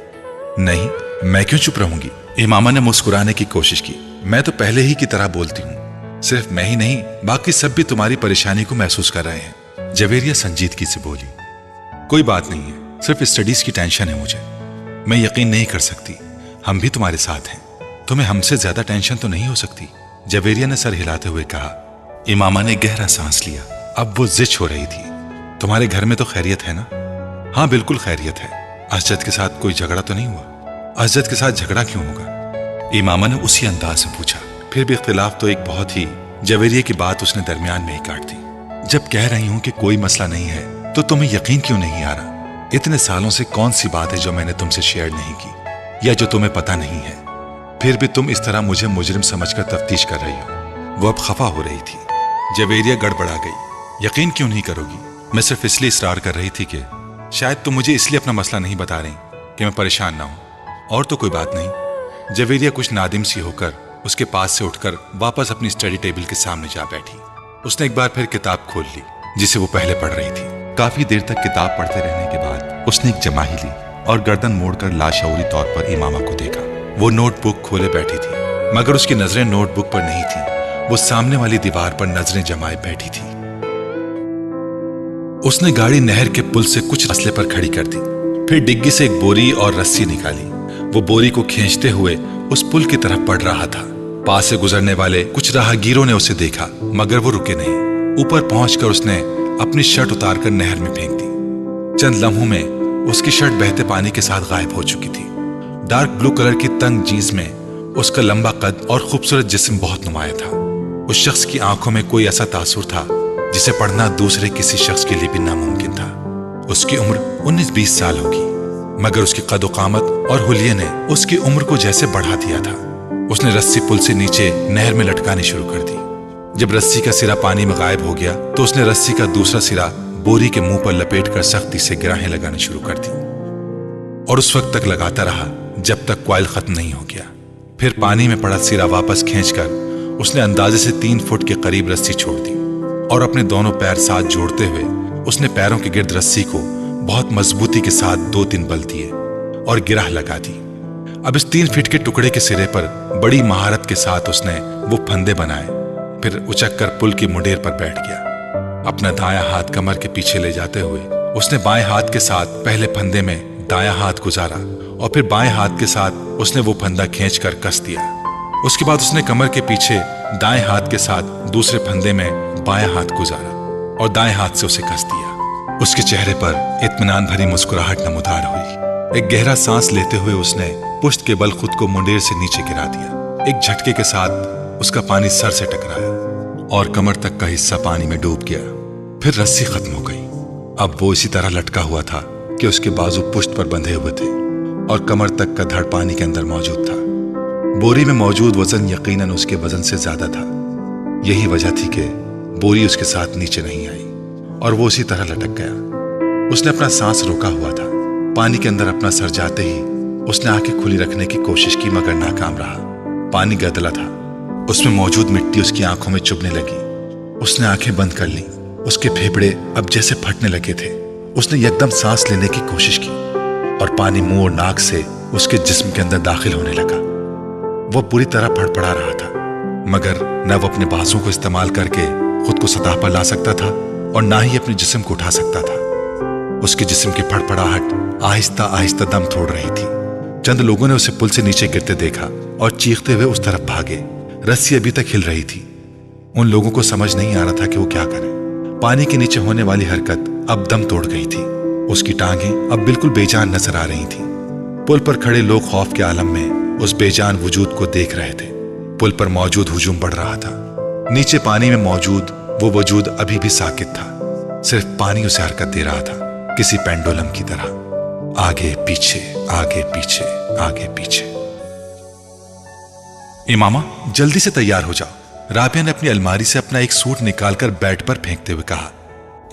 नहीं, मैं क्यों चुप रहूंगी? इमामा ने मुस्कुराने की कोशिश की। मैं तो पहले ही की तरह बोलती हूँ। सिर्फ मैं ही नहीं, बाकी सब भी तुम्हारी परेशानी को महसूस कर रहे हैं। जवेरिया संजीदगी से बोली। कोई बात नहीं है, सिर्फ स्टडीज की टेंशन है मुझे। मैं यकीन नहीं कर सकती, हम भी तुम्हारे साथ हैं। तुम्हें हमसे ज्यादा टेंशन तो नहीं हो सकती? जवेरिया ने सर हिलाते हुए कहा। इमामा ने गहरा सांस लिया। अब वो जिच हो रही थी। तुम्हारे घर में तो खैरियत है ना? हाँ, बिल्कुल खैरियत है। असजद के साथ कोई झगड़ा तो नहीं हुआ? असजद के साथ झगड़ा क्यों होगा? इमामा ने उसी अंदाज से पूछा। फिर भी इख्तिलाफ तो एक बहुत ही। जवेरिया की बात उसने दरमियान में ही काट दी। जब कह रही हूं कि कोई मसला नहीं है तो तुम्हें यकीन क्यों नहीं आ रहा? इतने सालों से कौन सी बात है जो मैंने तुमसे शेयर नहीं की? या जो तुम्हें पता नहीं है, फिर भी तुम इस तरह मुझे मुजरिम समझकर तफ्तीश कर रही हो। वो अब खफा हो रही थी। जवेरिया गड़बड़ा गई। यकीन क्यों नहीं करोगी, मैं सिर्फ इसलिए इसरार कर रही थी कि शायद तुम मुझे इसलिए अपना मसला नहीं बता रही कि मैं परेशान ना हूं, और तो कोई बात नहीं। जवेरिया कुछ नादिम सी होकर उसके पास से उठकर वापस अपनी स्टडी टेबल के सामने जा बैठी। उसने एक बार फिर किताब खोल ली जिसे वो पहले पढ़ रही थी। काफी देर तक किताब पढ़ते रहने के बाद उसने एक जमाही ली और गर्दन मोड़कर लाशऊरी तौर पर इमामा को देखा। वो नोटबुक खोले बैठी थी, मगर उसकी नजरें नोटबुक पर नहीं थी। वो सामने वाली दीवार पर नजरें जमाए बैठी थी। उसने गाड़ी नहर के पुल से कुछ फासले पर खड़ी कर दी, फिर डिग्गी से एक बोरी और रस्सी निकाली। वो बोरी को खींचते हुए उस पुल की तरफ बढ़ रहा था। पास से गुजरने वाले कुछ राहगीरों ने उसे देखा, मगर वो रुके नहीं। ऊपर पहुंचकर उसने अपनी शर्ट उतारकर नहर में फेंक दी। चंद लम्हों में उसकी शर्ट बहते पानी के साथ गायब हो चुकी थी। डार्क ब्लू कलर की तंग जीन्स में उसका लंबा कद और खूबसूरत जिस्म बहुत नुमाया था। उस शख्स की आंखों में कोई ऐसा तासुर था जिसे पढ़ना दूसरे किसी शख्स के लिए भी नामुमकिन था। उसकी उम्र 19-20 साल होगी, मगर उसकी कद-ओ-कामत और हुलिये ने उसकी उम्र को जैसे बढ़ा दिया था। उसने रस्सी पुल से नीचे नहर में लटकानी शुरू कर दी। जब रस्सी का सिरा पानी में गायब हो गया तो उसने रस्सी का दूसरा सिरा बोरी के मुंह पर लपेटकर सख्ती से गिराहें लगानी शुरू कर दी, और उस वक्त तक लगाता रहा जब तक कॉइल खत्म नहीं हो गया। फिर पानी में पड़ा सिरा वापस खींचकर उसने अंदाजे से 3 फुट के करीब रस्सी छोड़ दी, और अपने दोनों पैर साथ जोड़ते हुए उसने पैरों के गिर्द रस्सी को बहुत मजबूती के साथ 2-3 बल दिए और गिराह लगा दी। अब इस 3 फीट के टुकड़े के सिरे पर बड़ी महारत के साथ उसने वो फंदे बनाए। फिर उचक कर पुल की मुंडेर पर बैठ गया। अपना दायां हाथ कमर के पीछे ले जाते हुए उसने बाएं हाथ के साथ पहले फंदे में दायां हाथ गुजारा, और फिर बाएं हाथ के साथ उसने वो फंदा खींचकर कस दिया। उसके बाद उसने कमर के पीछे दाएं हाथ के साथ दूसरे फंदे में बायां हाथ गुजारा और दाएं हाथ से उसे कस दिया। उसके चेहरे पर इत्मीनान भरी मुस्कुराहट नमूदार हुई। एक गहरा सांस लेते हुए उसने पुश्त के बल खुद को मुंडेर से नीचे गिरा दिया। एक झटके के साथ उसका पानी सर से टकराया और कमर तक का हिस्सा पानी में डूब गया। फिर रस्सी खत्म हो गई। अब वो इसी तरह लटका हुआ था कि उसके बाजू पुश्त पर बंधे हुए थे और कमर तक का धड़ पानी के अंदर मौजूद था। बोरी में मौजूद वजन यकीनन उसके वजन से ज्यादा था। यही वजह थी कि बोरी उसके साथ नीचे नहीं आई और वो उसी तरह लटक गया। उसने अपना सांस रोका हुआ था। पानी के अंदर अपना सर जाते ही उसने आंखें खुली रखने की कोशिश की, मगर नाकाम रहा। पानी गदला था, उसमें मौजूद मिट्टी उसकी आंखों में चुभने लगी। उसने आंखें बंद कर ली। उसके फेफड़े अब जैसे फटने लगे थे। उसने एकदम सांस लेने की कोशिश की और पानी मुंह और नाक से उसके जिस्म के अंदर दाखिल होने लगा। वो बुरी तरह फड़फड़ा रहा था, मगर न वो अपने बाजुओं को इस्तेमाल करके खुद को सतह पर ला सकता था और ना ही अपने जिस्म को उठा सकता था। उसके जिस्म की फड़फड़ाहट आहिस्ता आहिस्ता दम तोड़ रही थी। चंद लोगों ने उसे पुल से नीचे गिरते देखा और चीखते हुए उस तरफ भागे। रस्सी अभी तक हिल रही थी। उन लोगों को समझ नहीं आ रहा था कि वो क्या करें। पानी के नीचे होने वाली हरकत अब दम तोड़ गई थी। उसकी टांगें अब बिल्कुल बेजान नजर आ रही थी। पुल पर खड़े लोग खौफ के आलम में उस बेजान वजूद को देख रहे थे। पुल पर मौजूद हुजूम बढ़ रहा था। नीचे पानी में मौजूद वो वजूद अभी भी साकित था। सिर्फ पानी उसे हरकत दे रहा था, किसी पेंडुलम की तरह, आगे पीछे, आगे पीछे, आगे पीछे। इमामा, जल्दी से तैयार हो जाओ। राबिया ने अपनी अलमारी से अपना एक सूट निकालकर बेड पर फेंकते हुए कहा।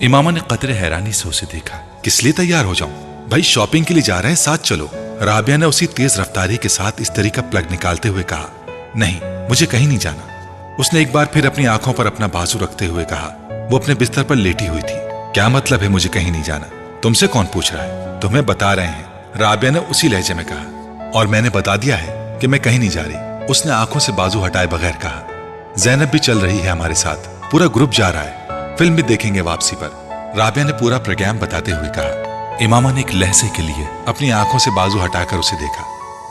इमामा ने कतरे हैरानी से उसे देखा। किस लिए तैयार हो जाऊं? भाई शॉपिंग के लिए जा रहे हैं, साथ चलो। राबिया ने उसी तेज रफ्तारी के साथ इस्त्री का प्लग निकालते हुए कहा। नहीं, मुझे कहीं नहीं जाना। उसने एक बार फिर अपनी आंखों पर अपना बाजू रखते हुए कहा। वो अपने बिस्तर पर लेटी हुई थी। क्या मतलब है मुझे कहीं नहीं जाना? तुमसे कौन पूछ रहा है? तुम्हें बता रहे हैं, राबिया ने उसी लहजे में कहा। और मैंने बता दिया है कि मैं कहीं नहीं जा रही, उसने आंखों से बाजू हटाए बगैर कहा। ज़ैनब भी चल रही है हमारे साथ, पूरा ग्रुप जा रहा है, फिल्म भी देखेंगे वापसी पर, राबिया ने पूरा प्रोग्राम बताते हुए कहा। इमामा ने एक लहजे के लिए अपनी आंखों से बाजू हटाकर उसे देखा।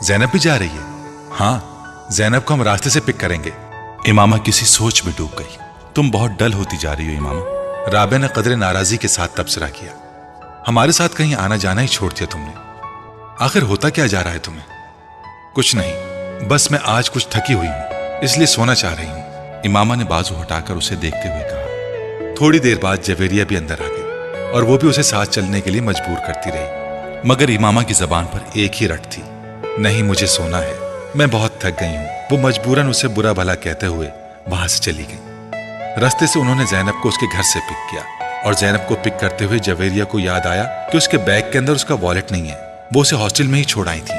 ज़ैनब भी जा रही है? हाँ, ज़ैनब को हम रास्ते से पिक करेंगे। इमामा किसी सोच में डूब गई। तुम बहुत डल होती जा रही हो इमामा, राबिया ने कदरे नाराजगी के साथ तबसरा किया। हमारे साथ कहीं आना जाना ही छोड़ दिया तुमने। आखिर होता क्या जा रहा है तुम्हें? कुछ नहीं, बस मैं आज कुछ थकी हुई हूं, इसलिए सोना चाह रही हूं। इमामा ने बाजू हटाकर उसे देखते हुए कहा। थोड़ी देर बाद जवेरिया भी अंदर आ गई और वो भी उसे साथ चलने के लिए मजबूर करती रही, मगर इमामा की जबान पर एक ही रट थी। नहीं, मुझे सोना है, मैं बहुत थक गई हूँ। वो मजबूरन उसे बुरा भला कहते हुए वहां से चली गई। रास्ते से उन्होंने जैनब को उसके घर से पिक किया और जैनब को पिक करते हुए जवेरिया को याद आया कि उसके बैग के अंदर उसका वॉलेट नहीं है। वो उसे हॉस्टल में ही छोड़ आई थी।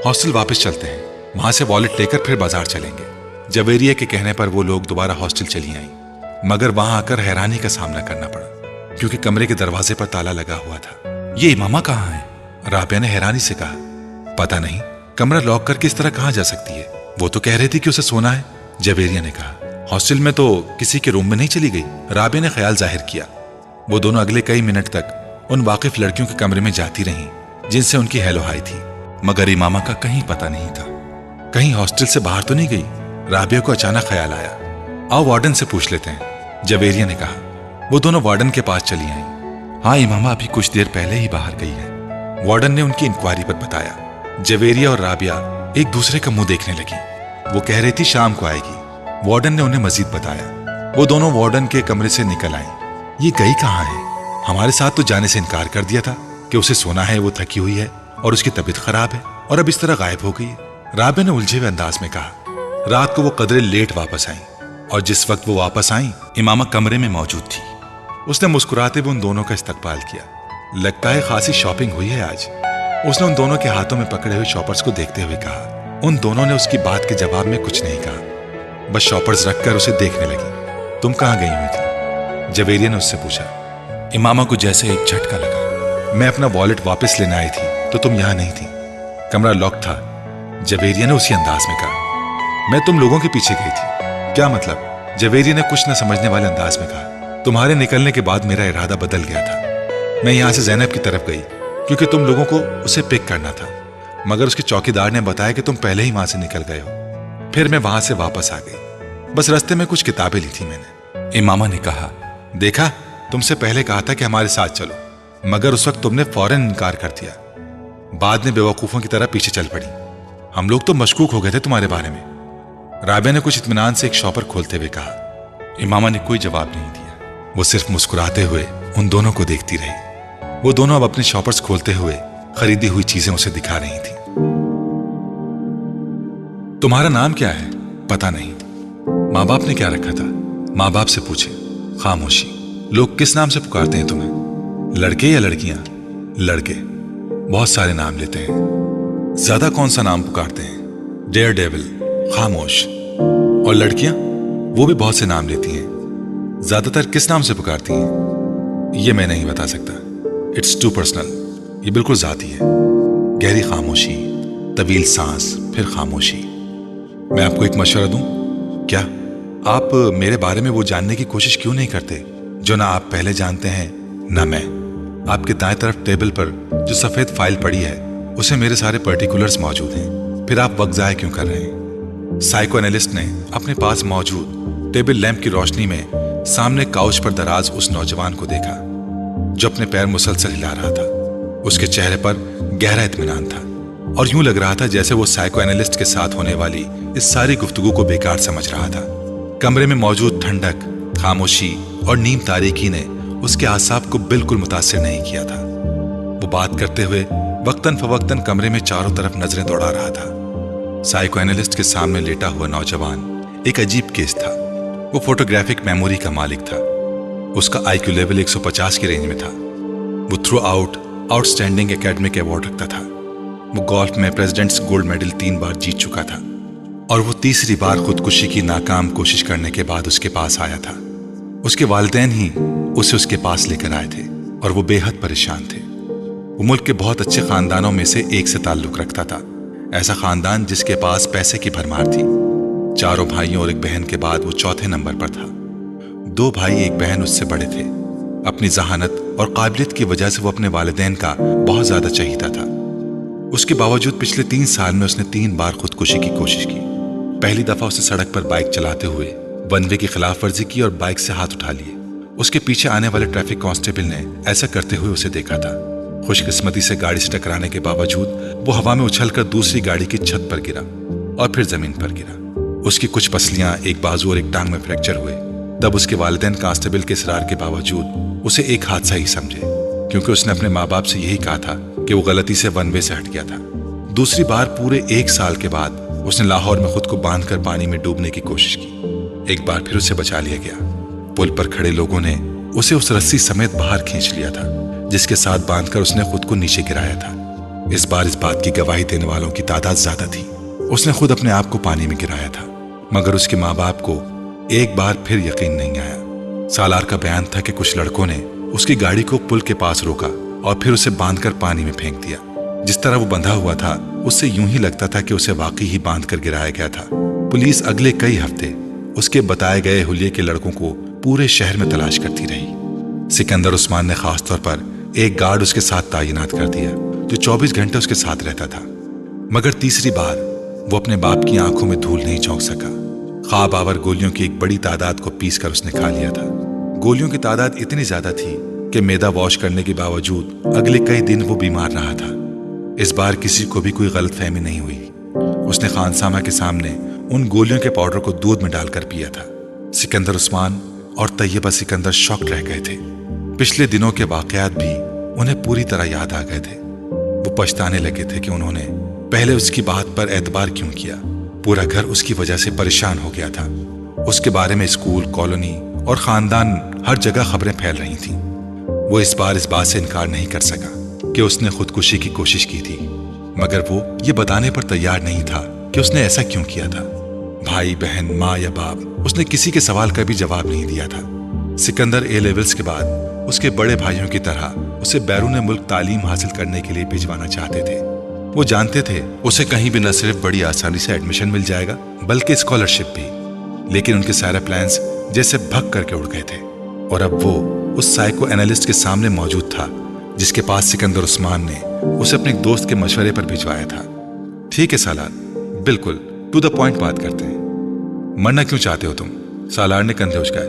हॉस्टल वापस चलते हैं, वहां से वॉलेट लेकर फिर बाजार चलेंगे। जवेरिया के कहने पर वो लोग दोबारा हॉस्टल चली आई, मगर वहां आकर हैरानी का सामना करना पड़ा क्योंकि कमरे के दरवाजे पर ताला लगा हुआ था। ये इमामा कहाँ है? राबिया ने हैरानी से कहा। पता नहीं, कमरा लॉक करके इस तरह कहाँ जा सकती है? वो तो कह रही थी कि उसे सोना है, जवेरिया ने कहा। हॉस्टल में तो किसी के रूम में नहीं चली गई, राबिया ने ख्याल जाहिर किया। वो दोनों अगले कई मिनट तक उन वाकिफ लड़कियों के कमरे में जाती रहीं जिनसे उनकी हेलो हाई थी, मगर इमामा का कहीं पता नहीं था। कहीं हॉस्टल से बाहर तो नहीं गई? राबिया को अचानक ख्याल आया, आओ वार्डन से पूछ लेते हैं, जवेरिया ने कहा। वो दोनों वार्डन के पास चली आईं। हाँ, इमामा अभी कुछ देर पहले ही बाहर गई है, वार्डन ने उनकी इंक्वायरी पर बताया। जवेरिया और राबिया एक दूसरे का मुंह देखने लगी। वो कह रही थी शाम को आएगी, वार्डन ने उन्हें मजीद बताया। वो दोनों वार्डन के कमरे से निकल आईं। ये गई कहाँ है? हमारे साथ तो जाने से इनकार कर दिया था कि उसे सोना है, वो थकी हुई है और उसकी तबीयत खराब है, और अब इस तरह गायब हो गई है, राबिया ने उलझे हुए अंदाज में कहा। रात को वो कदरे लेट वापस आई और जिस वक्त वो वापस आई, इमामा कमरे में मौजूद थी। उसने मुस्कुराते हुए उन दोनों का इस्तकबाल किया। लगता है खासी शॉपिंग हुई है आज, उसने उन दोनों के हाथों में पकड़े हुए शॉपर्स को देखते हुए कहा। उन दोनों ने उसकी बात के जवाब में कुछ नहीं कहा, बस शॉपर्स रखकर उसे देखने लगी। तुम कहाँ गई हुई थी? जवेरिया ने उससे पूछा। इमामा को जैसे एक झटका लगा। मैं अपना वॉलेट वापस लेने आई थी तो तुम यहाँ नहीं थी, कमरा लॉक था, जवेरिया ने उसी अंदाज में कहा। मैं तुम लोगों के पीछे गई थी। क्या मतलब? जवेरिया ने कुछ न समझने वाले अंदाज में कहा। तुम्हारे निकलने के बाद मेरा इरादा बदल गया था। मैं यहाँ से ज़ैनब की तरफ गई क्योंकि तुम लोगों को उसे पिक करना था, मगर उसके चौकीदार ने बताया कि तुम पहले ही वहां से निकल गए हो। फिर मैं वहां से वापस आ गई, बस रास्ते में कुछ किताबें ली थी मैंने। इमामा ने कहा। देखा, तुमसे पहले कहा था कि हमारे साथ चलो, मगर उस वक्त तुमने फौरन इनकार कर दिया। बाद में बेवकूफों की तरह पीछे चल पड़ी। हम लोग तो मशकूक हो गए थे तुम्हारे बारे में, राबिया ने कुछ इत्मीनान से एक शॉपर खोलते हुए कहा। इमामा ने कोई जवाब नहीं दिया, वो सिर्फ मुस्कुराते हुए उन दोनों को देखती रही। वो दोनों अब अपने शॉपर्स खोलते हुए खरीदी हुई चीजें उसे दिखा रही थी। तुम्हारा नाम क्या है? पता नहीं। माँ बाप ने क्या रखा था? माँ बाप से पूछे। खामोशी। लोग किस नाम से पुकारते हैं तुम्हें? लड़के या लड़कियां? लड़के। बहुत सारे नाम लेते हैं। ज्यादा कौन सा नाम पुकारते हैं? डेयर डेविल, खामोश। और लड़कियां? वो भी बहुत से नाम लेती हैं। ज्यादातर किस नाम से पुकारती हैं? ये मैं नहीं बता सकता, इट्स टू पर्सनल, ये बिल्कुल जाती है। गहरी खामोशी, तवील सांस, फिर खामोशी। मैं आपको एक मशवरा दूं? क्या? आप मेरे बारे में वो जानने की कोशिश क्यों नहीं करते जो ना आप पहले जानते हैं ना मैं? आपके दाएं तरफ टेबल पर जो सफेद फाइल पड़ी है उसे मेरे सारे पर्टिकुलर्स मौजूद हैं। फिर आप वक्त ज़ाया क्यों कर रहे हैं? साइको एनालिस्ट ने अपने पास मौजूद टेबल लैंप की रोशनी में सामने काउच पर दराज उस नौजवान को देखा जो अपने पैर मुसलसल हिला रहा था। उसके चेहरे पर गहरा इत्मीनान था और यूं लग रहा था जैसे वो साइको एनालिस्ट के साथ होने वाली इस सारी गुफ्तगू को बेकार समझ रहा था। कमरे में मौजूद ठंडक, खामोशी और नीम तारीकी ने उसके आसाब को बिल्कुल मुतासिर नहीं किया था। वो बात करते हुए वक्तन फवक्तन कमरे में चारों तरफ नजरें दौड़ा रहा था। साइको एनालिस्ट के सामने लेटा हुआ नौजवान एक अजीब केस था। वो फोटोग्राफिक मेमोरी का मालिक था। उसका आईक्यू लेवल 150 की रेंज में था। वो through out outstanding academic award रखता था। वो गोल्फ में प्रेसिडेंट्स गोल्ड मेडल 3 बार जीत चुका था और वो तीसरी बार खुदकुशी की नाकाम कोशिश करने के बाद उसके पास आया था। उसके वालिदैन ही उसे उसके पास लेकर आए थे और वो बेहद परेशान थे। वो मुल्क के बहुत अच्छे खानदानों में से एक से ताल्लुक रखता था, ऐसा खानदान जिसके पास पैसे की भरमार थी। 4 भाइयों और एक बहन के बाद वो चौथे नंबर पर था। 2 भाई एक बहन उससे बड़े थे। अपनी जहानत और काबिलियत की वजह से वो अपने वालिदैन का बहुत ज्यादा चहीता था। उसके बावजूद पिछले 3 साल में उसने 3 बार खुदकुशी की कोशिश की। पहली दफा उसे सड़क पर बाइक चलाते हुए वन वे की खिलाफ वर्जी की और बाइक से हाथ उठा लिए। उसके पीछे आने वाले ट्रैफिक कांस्टेबल ने ऐसा करते हुए उसे देखा था। खुशकिस्मती से गाड़ी से टकराने के बावजूद वो हवा में उछलकर दूसरी गाड़ी की छत पर गिरा और फिर जमीन पर गिरा। उसकी कुछ पसलियां, एक बाजू और एक टांग में फ्रैक्चर हुए। तब उसके वालिदैन कांस्टेबल के इसरार के बावजूद उसे एक हादसा ही समझे, क्योंकि उसने अपने माँ बाप से यही कहा था कि वो गलती से वन वे से हट गया था। दूसरी बार पूरे 1 साल के बाद उसने लाहौर में खुद को बांधकर पानी में डूबने की कोशिश की। एक बार फिर उसे बचा लिया गया। पुल पर खड़े लोगों ने उसे उस रस्सी समेत बाहर खींच लिया था जिसके साथ बांधकर उसने खुद को नीचे गिराया था। इस बार इस बात की गवाही देने वालों की तादाद ज्यादा थी। उसने खुद अपने आप को पानी में गिराया था, मगर उसके माँ बाप को एक बार फिर यकीन नहीं आया। सालार का बयान था कि कुछ लड़कों ने उसकी गाड़ी को पुल के पास रोका और फिर उसे बांधकर पानी में फेंक दिया। जिस तरह वो बंधा हुआ था उससे यूं ही लगता था कि उसे वाकई ही बांधकर गिराया गया था। पुलिस अगले कई हफ्ते उसके बताए गए हुलिये के लड़कों को पूरे शहर में तलाश करती रही। सिकंदर उस्मान ने खास तौर पर एक गार्ड उसके साथ तैनात कर दिया जो 24 घंटे उसके साथ रहता था। मगर तीसरी बार वो अपने बाप की आंखों में धूल नहीं झोंक सका। ख्वाब आवर गोलियों की एक बड़ी तादाद को पीस कर उसने खा लिया था। गोलियों की तादाद इतनी ज्यादा थी कि मैदा वॉश करने के बावजूद अगले कई दिन वो बीमार रहा था। इस बार किसी को भी कोई गलतफहमी नहीं हुई। उसने खानसामा के सामने उन गोलियों के पाउडर को दूध में डालकर पिया था। सिकंदर उस्मान और तैयबा सिकंदर शॉक्ड रह गए थे। पिछले दिनों के वाकयात भी उन्हें पूरी तरह याद आ गए थे। वो पछताने लगे थे कि उन्होंने पहले उसकी बात पर एतबार क्यों किया। पूरा घर उसकी वजह से परेशान हो गया था। उसके बारे में स्कूल, कॉलोनी और खानदान हर जगह खबरें फैल रही थीं। वो इस बात से इनकार नहीं कर सका कि उसने खुदकुशी की कोशिश की थी, मगर वो ये बताने पर तैयार नहीं था कि उसने ऐसा क्यों किया था। भाई बहन, माँ या बाप, उसने किसी के सवाल का भी जवाब नहीं दिया था। सिकंदर ए लेवल्स के बाद उसके बड़े भाइयों की तरह उसे बैरून मुल्क तालीम हासिल करने के लिए भिजवाना चाहते थे। वो जानते थे उसे कहीं भी न सिर्फ बड़ी आसानी से एडमिशन मिल जाएगा बल्कि स्कॉलरशिप भी। लेकिन उनके सारे प्लान्स जैसे भग करके उड़ गए थे और अब वो उस साइको एनालिस्ट के सामने मौजूद था जिसके पास सिकंदर उस्मान ने उसे अपने एक दोस्त के मशवरे पर भिजवाया था। ठीक है सालार, बिल्कुल टू द पॉइंट बात करते हैं। मरना क्यों चाहते हो तुम? सालार ने कंधे उचकाए।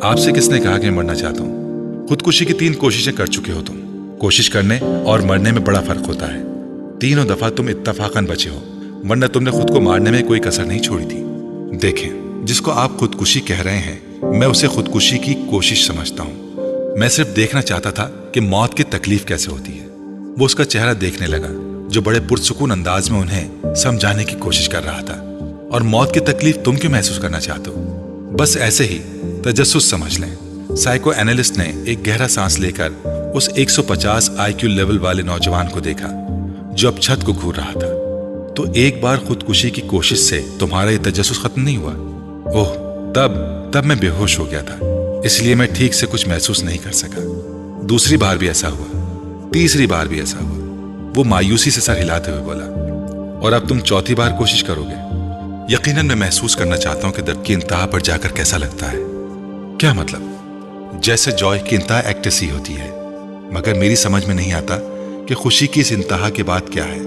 आपसे किसने कहा कि मरना चाहता हूं? खुदकुशी की 3 कोशिशें कर चुके हो तुम। कोशिश करने और मरने में बड़ा फर्क होता है। तीनों दफा तुम इत्तफाकन बचे हो, वरना तुमने खुद को मारने में कोई कसर नहीं छोड़ी थी। देखें, जिसको आप खुदकुशी कह रहे हैं मैं उसे खुदकुशी की कोशिश समझता हूं। मैं सिर्फ देखना चाहता था कि मौत की तकलीफ कैसे होती है। वो उसका चेहरा देखने लगा जो बड़े पुरसुकून अंदाज में उन्हें समझाने की कोशिश कर रहा था। और मौत की तकलीफ तुम क्यों महसूस करना चाहते हो? बस ऐसे ही तजस्सुस समझ लें। साइको एनालिस्ट ने एक गहरा सांस लेकर उस 150 IQ लेवल वाले नौजवान को देखा जो अब छत को घूर रहा था। तो एक बार खुदकुशी की कोशिश से तुम्हारा ये तजस्सुस खत्म नहीं हुआ? ओह, तब मैं बेहोश हो गया था, इसलिए मैं ठीक से कुछ महसूस नहीं कर सका। दूसरी बार भी ऐसा हुआ, तीसरी बार भी ऐसा हुआ। वो मायूसी से सर हिलाते हुए बोला, और अब तुम चौथी बार कोशिश करोगे? यकीनन मैं महसूस करना चाहता हूं कि दर्द की इंतहा पर जाकर कैसा लगता है। क्या मतलब? जैसे जॉय की इंतहा एक्टेसी होती है, मगर मेरी समझ में नहीं आता कि खुशी की इस इंतहा के बाद क्या है।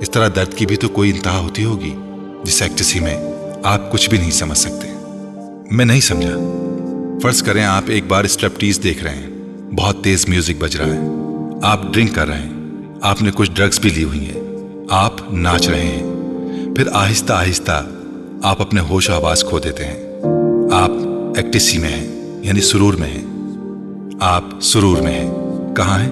इस तरह दर्द की भी तो कोई इंतहा होती होगी जिस एक्टेसी में आप कुछ भी नहीं समझ सकते। मैं नहीं समझा। फर्ज करें आप एक बार स्ट्रिपटीज देख रहे हैं, बहुत तेज म्यूजिक बज रहा है, आप ड्रिंक कर रहे हैं, आपने कुछ ड्रग्स भी ली हुई हैं, आप नाच रहे हैं, फिर आहिस्ता आहिस्ता आप अपने होश आवाज खो देते हैं। आप एक्टेसी में हैं, यानी सुरूर में हैं। आप सुरूर में हैं। कहाँ हैं,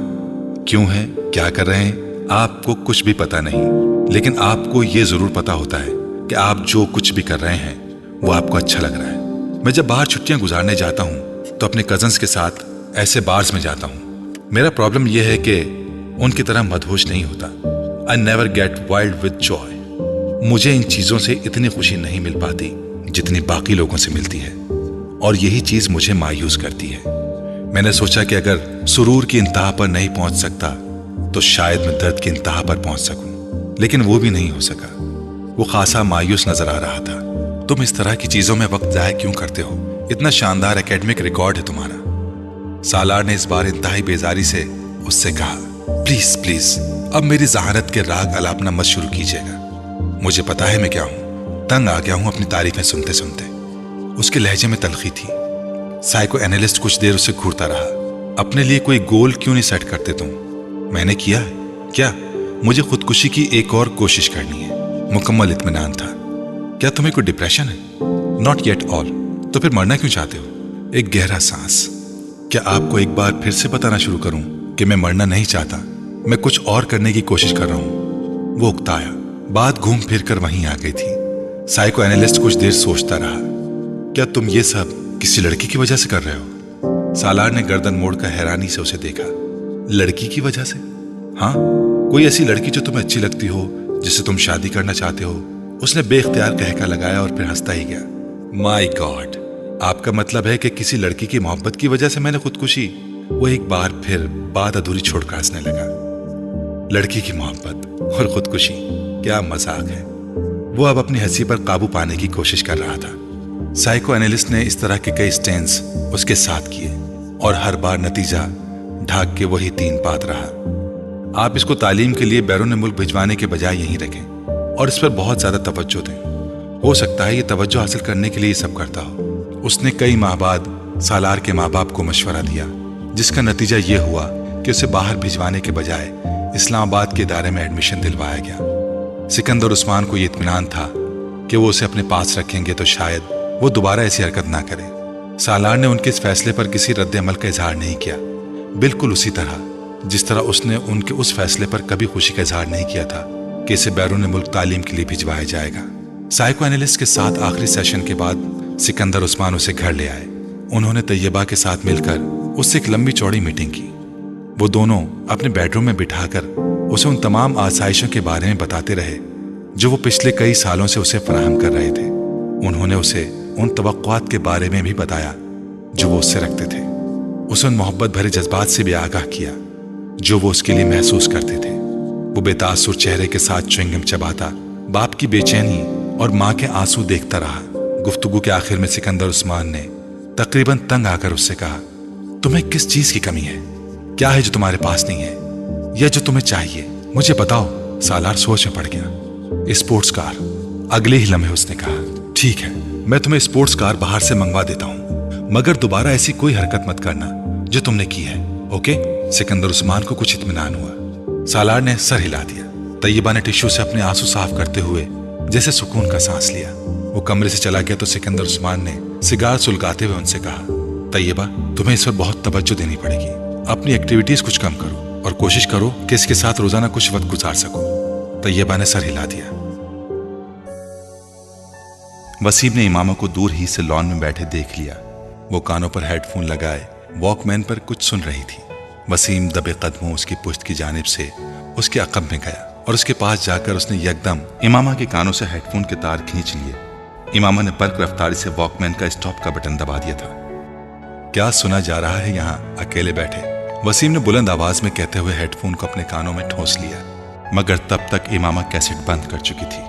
क्यों हैं, क्या कर रहे हैं, आपको कुछ भी पता नहीं। लेकिन आपको ये जरूर पता होता है कि आप जो कुछ भी कर रहे हैं वो आपको अच्छा लग रहा है। मैं जब बाहर छुट्टियां गुजारने जाता हूं तो अपने कजन्स के साथ ऐसे बार्स में जाता हूं। मेरा प्रॉब्लम यह है कि उनकी तरह मदहोश नहीं होता। I never get wild with Joy. मुझे इन चीजों से इतनी खुशी नहीं मिल पाती जितनी बाकी लोगों से मिलती है, और यही चीज मुझे मायूस करती है। मैंने सोचा कि अगर सुरूर की इंतहा पर नहीं पहुंच सकता तो शायद मैं दर्द की इंतहा पर पहुंच सकूं, लेकिन वो भी नहीं हो सका। वो खासा मायूस नजर आ रहा था। तुम इस तरह की चीजों में वक्त जाया क्यों करते हो? इतना शानदार एकेडमिक रिकॉर्ड है तुम्हारा। सालार ने इस बार इंतहाई बेजारी से उससे कहा, प्लीज प्लीज अब मेरी जहानत के राग अलापना मत शुरू कीजिएगा। मुझे पता है मैं क्या हूं, तंग आ गया हूं अपनी तारीफें सुनते सुनते। उसके लहजे में तलखी थी। साइको एनालिस्ट कुछ देर उसे घूरता रहा। अपने लिए कोई गोल क्यों नहीं सेट करते तुम? मैंने किया है क्या? मुझे खुदकुशी की एक और कोशिश करनी है। मुकम्मल इत्मीनान था। क्या तुम्हें कोई डिप्रेशन है? Not yet all. तो फिर मरना क्यों चाहते हो? एक गहरा सांस। क्या आपको एक बार फिर से बताना शुरू करूं कि मैं मरना नहीं चाहता, मैं कुछ और करने की कोशिश कर रहा हूं? वो उकताया। बात घूम फिर कर वहीं आ गई थी। साइको एनालिस्ट कुछ देर सोचता रहा। क्या तुम ये सब किसी लड़की की वजह से कर रहे हो? सालार ने गर्दन मोड़कर हैरानी से उसे देखा। लड़की की वजह से? हाँ, कोई ऐसी लड़की जो तुम्हें अच्छी लगती हो, जिससे तुम शादी करना चाहते हो। उसने बेख्तियार कहका लगाया और फिर हंसता ही गया। माय गॉड, आपका मतलब है कि किसी लड़की की मोहब्बत की वजह से मैंने खुदकुशी? वो एक बार फिर बात अधूरी छोड़कर हंसने लगा। लड़की की मोहब्बत और खुदकुशी, क्या मजाक है। वो अब अपनी हंसी पर काबू पाने की कोशिश कर रहा था। साइको एनालिस्ट ने इस तरह के कई स्टेंस उसके साथ किए और हर बार नतीजा ढाक के वही 3 बात रहा। आप इसको तालीम के लिए बैरून मुल्क भिजवाने के बजाय यहीं रखें और इस पर बहुत ज्यादा तवज्जो दें। हो सकता है ये तवज्जो हासिल करने के लिए ये सब करता हो। उसने कई माह बाद सालार के माँ बाप को मशवरा दिया, जिसका नतीजा ये हुआ कि उसे बाहर भिजवाने के बजाय इस्लामाबाद के इदारे में एडमिशन दिलवाया गया। सिकंदर उस्मान को ये इत्मीनान था कि वो उसे अपने पास रखेंगे तो शायद वो दोबारा ऐसी हरकत ना करे। सालार ने उनके इस फैसले पर किसी रद्द अमल का इजहार नहीं किया, बिल्कुल उसी तरह जिस तरह उसने उनके उस फैसले पर कभी खुशी का इजहार नहीं किया था कि इसे बैरून मुल्क तालीम के लिए भिजवाया जाएगा। साइको एनालिस्ट के साथ आखिरी सेशन के बाद सिकंदर उस्मान उसे घर ले आए। उन्होंने तैयबा के साथ मिलकर उससे एक लंबी चौड़ी मीटिंग की। वो दोनों अपने बेडरूम में बिठाकर उसे उन तमाम आसाइशों के बारे में बताते रहे जो वो पिछले कई सालों से उसे फराहम कर रहे थे। उन्होंने उसे उन तवक्कुआत के बारे में भी बताया जो वो उससे रखते थे। उसे उन मोहब्बत भरे जज्बात से भी आगाह किया जो वो उसके लिए महसूस करते थे। वो बेतासुर चेहरे के साथ च्युइंगम चबाता बाप की बेचैनी और माँ के आंसू देखता रहा। गुफ्तगू के आखिर में सिकंदर उस्मान ने तकरीबन तंग आकर उससे कहा, तुम्हें किस चीज की कमी है? क्या है जो तुम्हारे पास नहीं है? यह जो तुम्हें चाहिए मुझे बताओ। सालार सोच में पड़ गया। Sports car. अगले ही लम्हे उसने कहा, ठीक है, मैं तुम्हें स्पोर्ट्स कार बाहर से मंगवा देता हूँ, मगर दोबारा ऐसी कोई हरकत मत करना जो तुमने की है, ओके? सिकंदर उस्मान को कुछ इत्मीनान हुआ। सालार ने सर हिला दिया। तैयबा ने टिश्यू से अपने आंसू साफ करते हुए जैसे सुकून का सांस लिया। वो कमरे से चला गया तो सिकंदर उस्मान ने सिगार सुलगाते हुए उनसे कहा, तैयबा, तुम्हें इस पर बहुत तवज्जो देनी पड़ेगी। अपनी एक्टिविटीज कुछ कम करो और कोशिश करो कि इसके साथ रोजाना कुछ वक्त गुजार सको। तैयबा ने सर हिला दिया। वसीम ने इमामा को दूर ही से लॉन में बैठे देख लिया। वो कानों पर हेडफोन लगाए वॉकमैन पर कुछ सुन रही थी। वसीम दबे कदमों उसकी पुश्त की जानिब से उसके अक़ब में गया और उसके पास जाकर उसने यकदम इमामा के कानों से हेडफोन के तार खींच लिए। इमामा ने बर्क रफ्तारी से वॉकमैन का स्टॉप का बटन दबा दिया था। क्या सुना जा रहा है यहाँ अकेले बैठे? वसीम ने बुलंद आवाज में कहते हुए हेडफोन को अपने कानों में ठोंस लिया, मगर तब तक इमामा कैसेट बंद कर चुकी थी।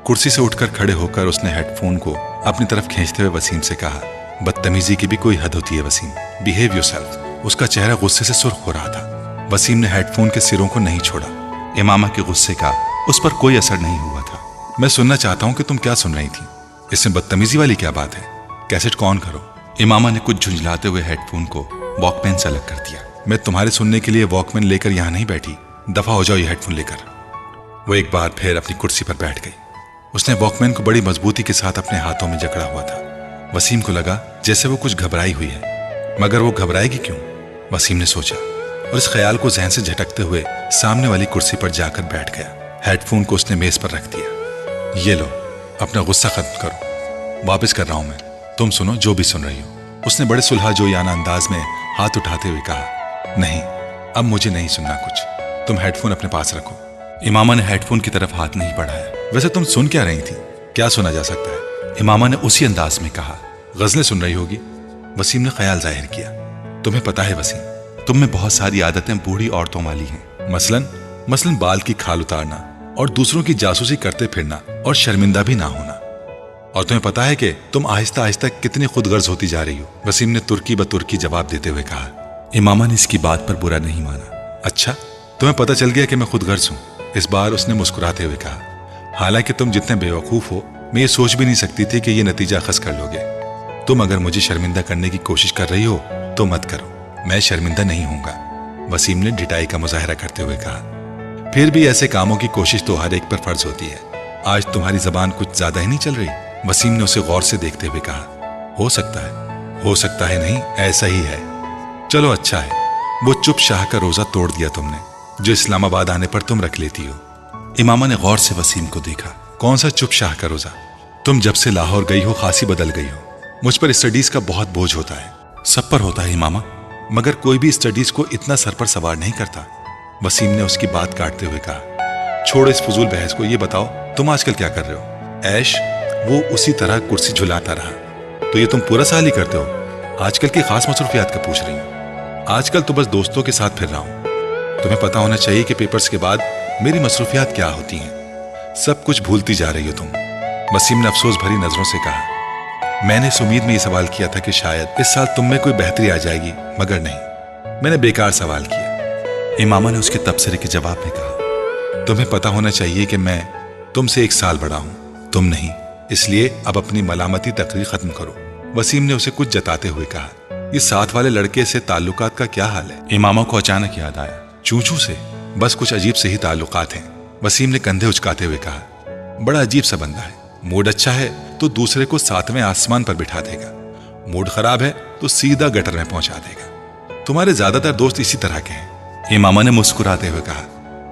कुर्सी से उठकर खड़े होकर उसने हेडफोन को अपनी तरफ खींचते हुए वसीम से कहा, बदतमीजी की भी कोई हद होती है वसीम, बिहेव योरसेल्फ। उसका चेहरा गुस्से से सुर्ख हो रहा था। वसीम ने हेडफोन के सिरों को नहीं छोड़ा। इमामा के गुस्से का उस पर कोई असर नहीं हुआ था। मैं सुनना चाहता हूं कि तुम क्या सुन रही थी। इसमें बदतमीजी वाली क्या बात है? कैसेट को ऑन करो। इमामा ने कुछ झुंझलाते हुए हेडफोन को वॉकमैन से अलग कर दिया। मैं तुम्हारे सुनने के लिए वॉकमैन लेकर यहां नहीं बैठी, दफा हो जाओ ये हेडफोन लेकर। वो एक बार फिर अपनी कुर्सी पर बैठ गई। उसने वॉकमैन को बड़ी मजबूती के साथ अपने हाथों में जकड़ा हुआ था। वसीम को लगा जैसे वो कुछ घबराई हुई है, मगर वो घबराएगी क्यों? वसीम ने सोचा और इस ख्याल को जहन से झटकते हुए सामने वाली कुर्सी पर जाकर बैठ गया। हेडफोन को उसने मेज पर रख दिया। ये लो, अपना गुस्सा खत्म करो, वापस कर रहा हूं मैं, तुम सुनो जो भी सुन रही हो। उसने बड़े सुलह जोयाना अंदाज में हाथ उठाते हुए कहा, नहीं, अब मुझे नहीं सुनना कुछ, तुम हेडफोन अपने पास रखो। इमामा ने हेडफोन की तरफ हाथ नहीं बढ़ाया। वैसे तुम सुन क्या रही थी? क्या सुना जा सकता है? इमामा ने उसी अंदाज में कहा, गजलें सुन रही होगी। वसीम ने ख्याल जाहिर किया। तुम्हें पता है वसीम, तुम में बहुत सारी आदतें बूढ़ी औरतों वाली हैं। मसलन बाल की खाल उतारना और दूसरों की जासूसी करते फिरना और शर्मिंदा भी ना होना। और तुम्हें पता है कि तुम आहिस्ता आहिस्ता कितनी खुदगर्ज होती जा रही हो। वसीम ने तुर्की ब तुर्की जवाब देते हुए कहा। इमामा ने इसकी बात पर बुरा नहीं माना। अच्छा, तुम्हें पता चल गया कि मैं खुदगर्ज हूं? इस बार उसने मुस्कुराते हुए कहा। हालांकि तुम जितने बेवकूफ हो, मैं ये सोच भी नहीं सकती थी कि ये नतीजा अखज़ कर लोगे। तुम अगर मुझे शर्मिंदा करने की कोशिश कर रही हो तो मत करो, मैं शर्मिंदा नहीं होऊंगा, वसीम ने ढिठाई का मुजाहरा करते हुए कहा। फिर भी ऐसे कामों की कोशिश तो हर एक पर फर्ज होती है। आज तुम्हारी जबान कुछ ज्यादा ही नहीं चल रही? वसीम ने उसे गौर से देखते हुए कहा। हो सकता है नहीं, ऐसा ही है। चलो अच्छा है, वो चुप शाह का रोजा तोड़ दिया तुमने जो इस्लामाबाद आने पर तुम रख लेती हो। इमामा ने गौर से वसीम को देखा। कौन सा चुप शाह का रोजा? तुम जब से लाहौर गई हो खासी बदल गई हो। मुझ पर स्टडीज का बहुत बोझ होता है। सब पर होता है इमामा, मगर कोई भी स्टडीज को इतना सर पर सवार नहीं करता। वसीम ने उसकी बात काटते हुए कहा, छोड़ो इस फजूल बहस को, ये बताओ तुम आजकल क्या कर रहे हो? ऐश? वो उसी तरह कुर्सी झुलाता रहा। तो ये तुम पूरा साल ही करते हो? आजकल की खास मसरूफियात का पूछ रही हूँ। आजकल तो बस दोस्तों के साथ फिर रहा हूँ। तुम्हें पता होना चाहिए कि पेपर्स के बाद मेरी मसरूफियात क्या होती हैं। सब कुछ भूलती जा रही हो तुम। वसीम ने अफसोस भरी नजरों से कहा, मैंने इस उम्मीद में ये सवाल किया था कि शायद इस साल तुम में कोई बेहतरी आ जाएगी, मगर नहीं, मैंने बेकार सवाल किया। इमामा ने उसके तबसरे के जवाब में कहा, तुम्हें पता होना चाहिए कि मैं तुमसे 1 साल बड़ा हूं, तुम नहीं। इसलिए अब अपनी मलामती तकरीर खत्म करो। वसीम ने उसे कुछ जताते हुए कहा, ये साथ वाले लड़के से ताल्लुकात का क्या हाल है? इमामा को अचानक याद आया, चूचू से? बस कुछ अजीब से ही ताल्लुकात हैं। वसीम ने कंधे उचकाते हुए कहा, बड़ा अजीब सा बंदा है। मूड अच्छा है तो दूसरे को 7वें आसमान पर बिठा देगा, मूड खराब है तो सीधा गटर में पहुंचा देगा। तुम्हारे ज्यादातर दोस्त इसी तरह के हैं। इमामा ने मुस्कुराते हुए कहा,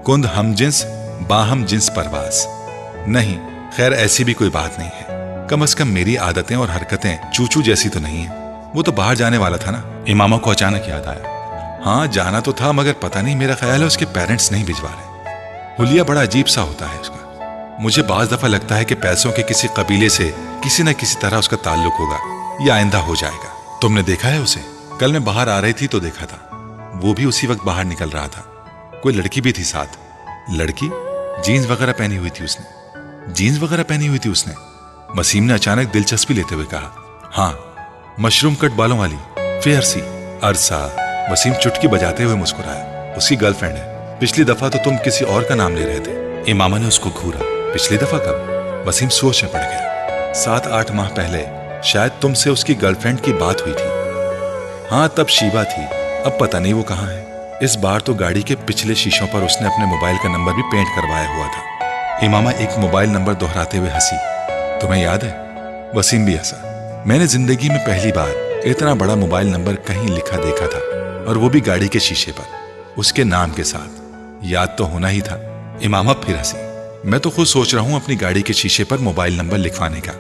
कुंद हम जिन्स बाहम जिन्स परवास। नहीं, खैर ऐसी भी कोई बात नहीं है। कम से कम मेरी आदतें और हरकतें चूचू जैसी तो नहीं है। वो तो बाहर जाने वाला था ना। इमामा को अचानक याद आया, हाँ जाना तो था, मगर पता नहीं, मेरा ख्याल है उसके पेरेंट्स नहीं भिजवा रहे। हुलिया बड़ा अजीब सा होता है उसका। मुझे बाज दफा लगता है कि पैसों के किसी कबीले से किसी न किसी तरह उसका ताल्लुक होगा, या आइंदा हो जाएगा। तुमने देखा है उसे? कल मैं बाहर आ रही थी तो देखा था। वो भी उसी वक्त बाहर निकल रहा था। कोई लड़की भी थी साथ। लड़की? जीन्स वगैरह पहनी हुई थी उसने। जीन्स वगैरह पहनी हुई थी उसने? वसीम ने अचानक दिलचस्पी लेते हुए कहा, हाँ, मशरूम कट बालों वाली, फेयर सी। अरसा। वसीम चुटकी बजाते हुए मुस्कुराया, उसकी गर्लफ्रेंड है। पिछली दफा तो तुम किसी और का नाम ले रहे थे। इमामा ने उसको घूरा। पिछली दफा कब? वसीम सोच में पड़ गया। 7-8 माह पहले शायद तुमसे उसकी गर्लफ्रेंड की बात हुई थी। हाँ, तब शीबा थी। अब पता नहीं वो कहाँ है। इस बार तो गाड़ी के पिछले शीशों पर उसने अपने मोबाइल का नंबर भी पेंट करवाया हुआ था। इमामा एक मोबाइल नंबर दोहराते हुए हंसी। तुम्हें याद है? वसीम भी हंसा। मैंने जिंदगी में पहली बार इतना बड़ा मोबाइल नंबर कहीं लिखा देखा था, और वो भी गाड़ी के शीशे पर, उसके नाम के साथ। याद तो होना ही था। इमामा फिर हंसी। मैं तो खुद सोच रहा हूं अपनी गाड़ी के शीशे पर मोबाइल नंबर लिखवाने का।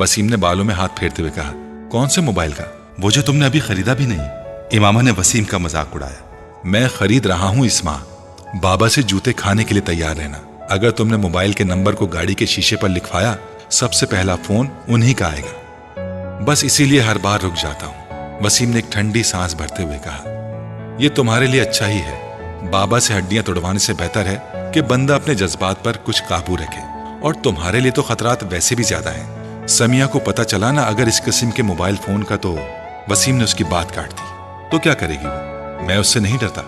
वसीम ने बालों में हाथ फेरते हुए कहा, कौन से मोबाइल का? वो जो तुमने अभी खरीदा भी नहीं। इमामा ने वसीम का मजाक उड़ाया। मैं खरीद रहा हूं इस माह। बाबा से जूते खाने के लिए तैयार रहना। अगर तुमने मोबाइल के नंबर को गाड़ी के शीशे पर लिखवाया, सबसे पहला फोन उन्हीं का आएगा। बस इसीलिए हर बार रुक जाता हूं। वसीम ने एक ठंडी सांस भरते हुए कहा, ये तुम्हारे लिए अच्छा ही है। बाबा से हड्डियां तोड़वाने से बेहतर है कि बंदा अपने जज्बात पर कुछ काबू रखे। और तुम्हारे लिए तो खतरात वैसे भी ज्यादा हैं। समिया को पता चला ना अगर इस किस्म के मोबाइल फोन का, तो वसीम ने उसकी बात काट दी। तो क्या करेगी वो? मैं उससे नहीं डरता।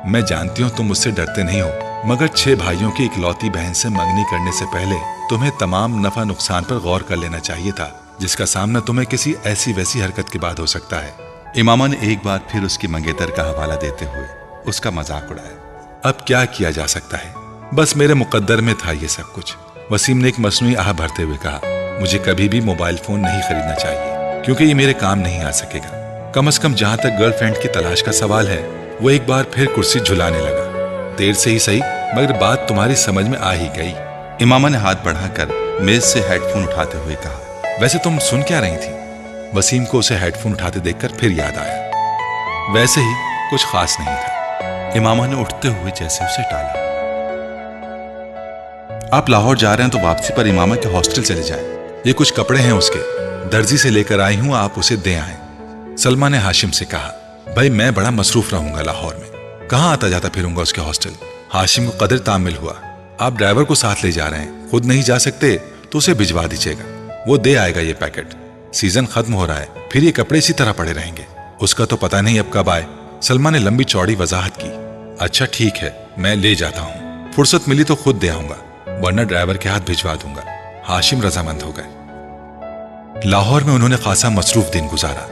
मैं जानती हूं तुम मुझसे डरते नहीं हो, मगर 6 भाइयों की इकलौती बहन से मंगनी करने से पहले तुम्हें तमाम नफा नुकसान पर गौर कर लेना चाहिए था, जिसका सामना तुम्हें किसी ऐसी वैसी हरकत के बाद हो सकता है। इमामा ने एक बार फिर उसकी मंगेतर का हवाला देते हुए उसका मजाक उड़ाया। अब क्या किया जा सकता है? बस मेरे मुकद्दर में था ये सब कुछ। वसीम ने एक मसनूई आह भरते हुए कहा, मुझे कभी भी मोबाइल फोन नहीं खरीदना चाहिए, क्योंकि ये मेरे काम नहीं आ सकेगा। कम से कम जहां तक गर्लफ्रेंड की तलाश का सवाल है, वो एक बार फिर कुर्सी झुलाने लगा। देर से ही सही, मगर बात तुम्हारी समझ में आ ही गई। इमामा ने हाथ बढ़ाकर मेज से हेडफोन उठाते हुए कहा, वैसे तुम सुन क्या रही थी? वसीम को उसे हेडफोन उठाते देखकर फिर याद आया। वैसे ही कुछ खास नहीं था। इमामा ने उठते हुए जैसे उसे टाला। आप लाहौर जा रहे हैं तो वापसी पर इमामा के हॉस्टल चले जाएं। ये कुछ कपड़े हैं उसके, दर्जी से लेकर आई हूं, आप उसे दे आए। सलमा ने हाशिम से कहा, भाई मैं बड़ा मसरूफ रहूंगा लाहौर में, कहाँ आता जाता फिरूंगा उसके हॉस्टल। हाशिम को कदर तामिल हुआ। आप ड्राइवर को साथ ले जा रहे हैं, खुद नहीं जा सकते तो उसे भिजवा दीजिएगा, वो दे आएगा ये पैकेट। सीजन खत्म हो रहा है, फिर ये कपड़े इसी तरह पड़े रहेंगे। उसका तो पता नहीं अब कब आए। सलमा ने लंबी चौड़ी वजाहत की। अच्छा ठीक है, मैं ले जाता हूँ, फुर्सत मिली तो खुद दे आऊंगा, वरना ड्राइवर के हाथ भिजवा दूंगा। हाशिम रजामंद हो गए। लाहौर में उन्होंने खासा मसरूफ दिन गुजारा।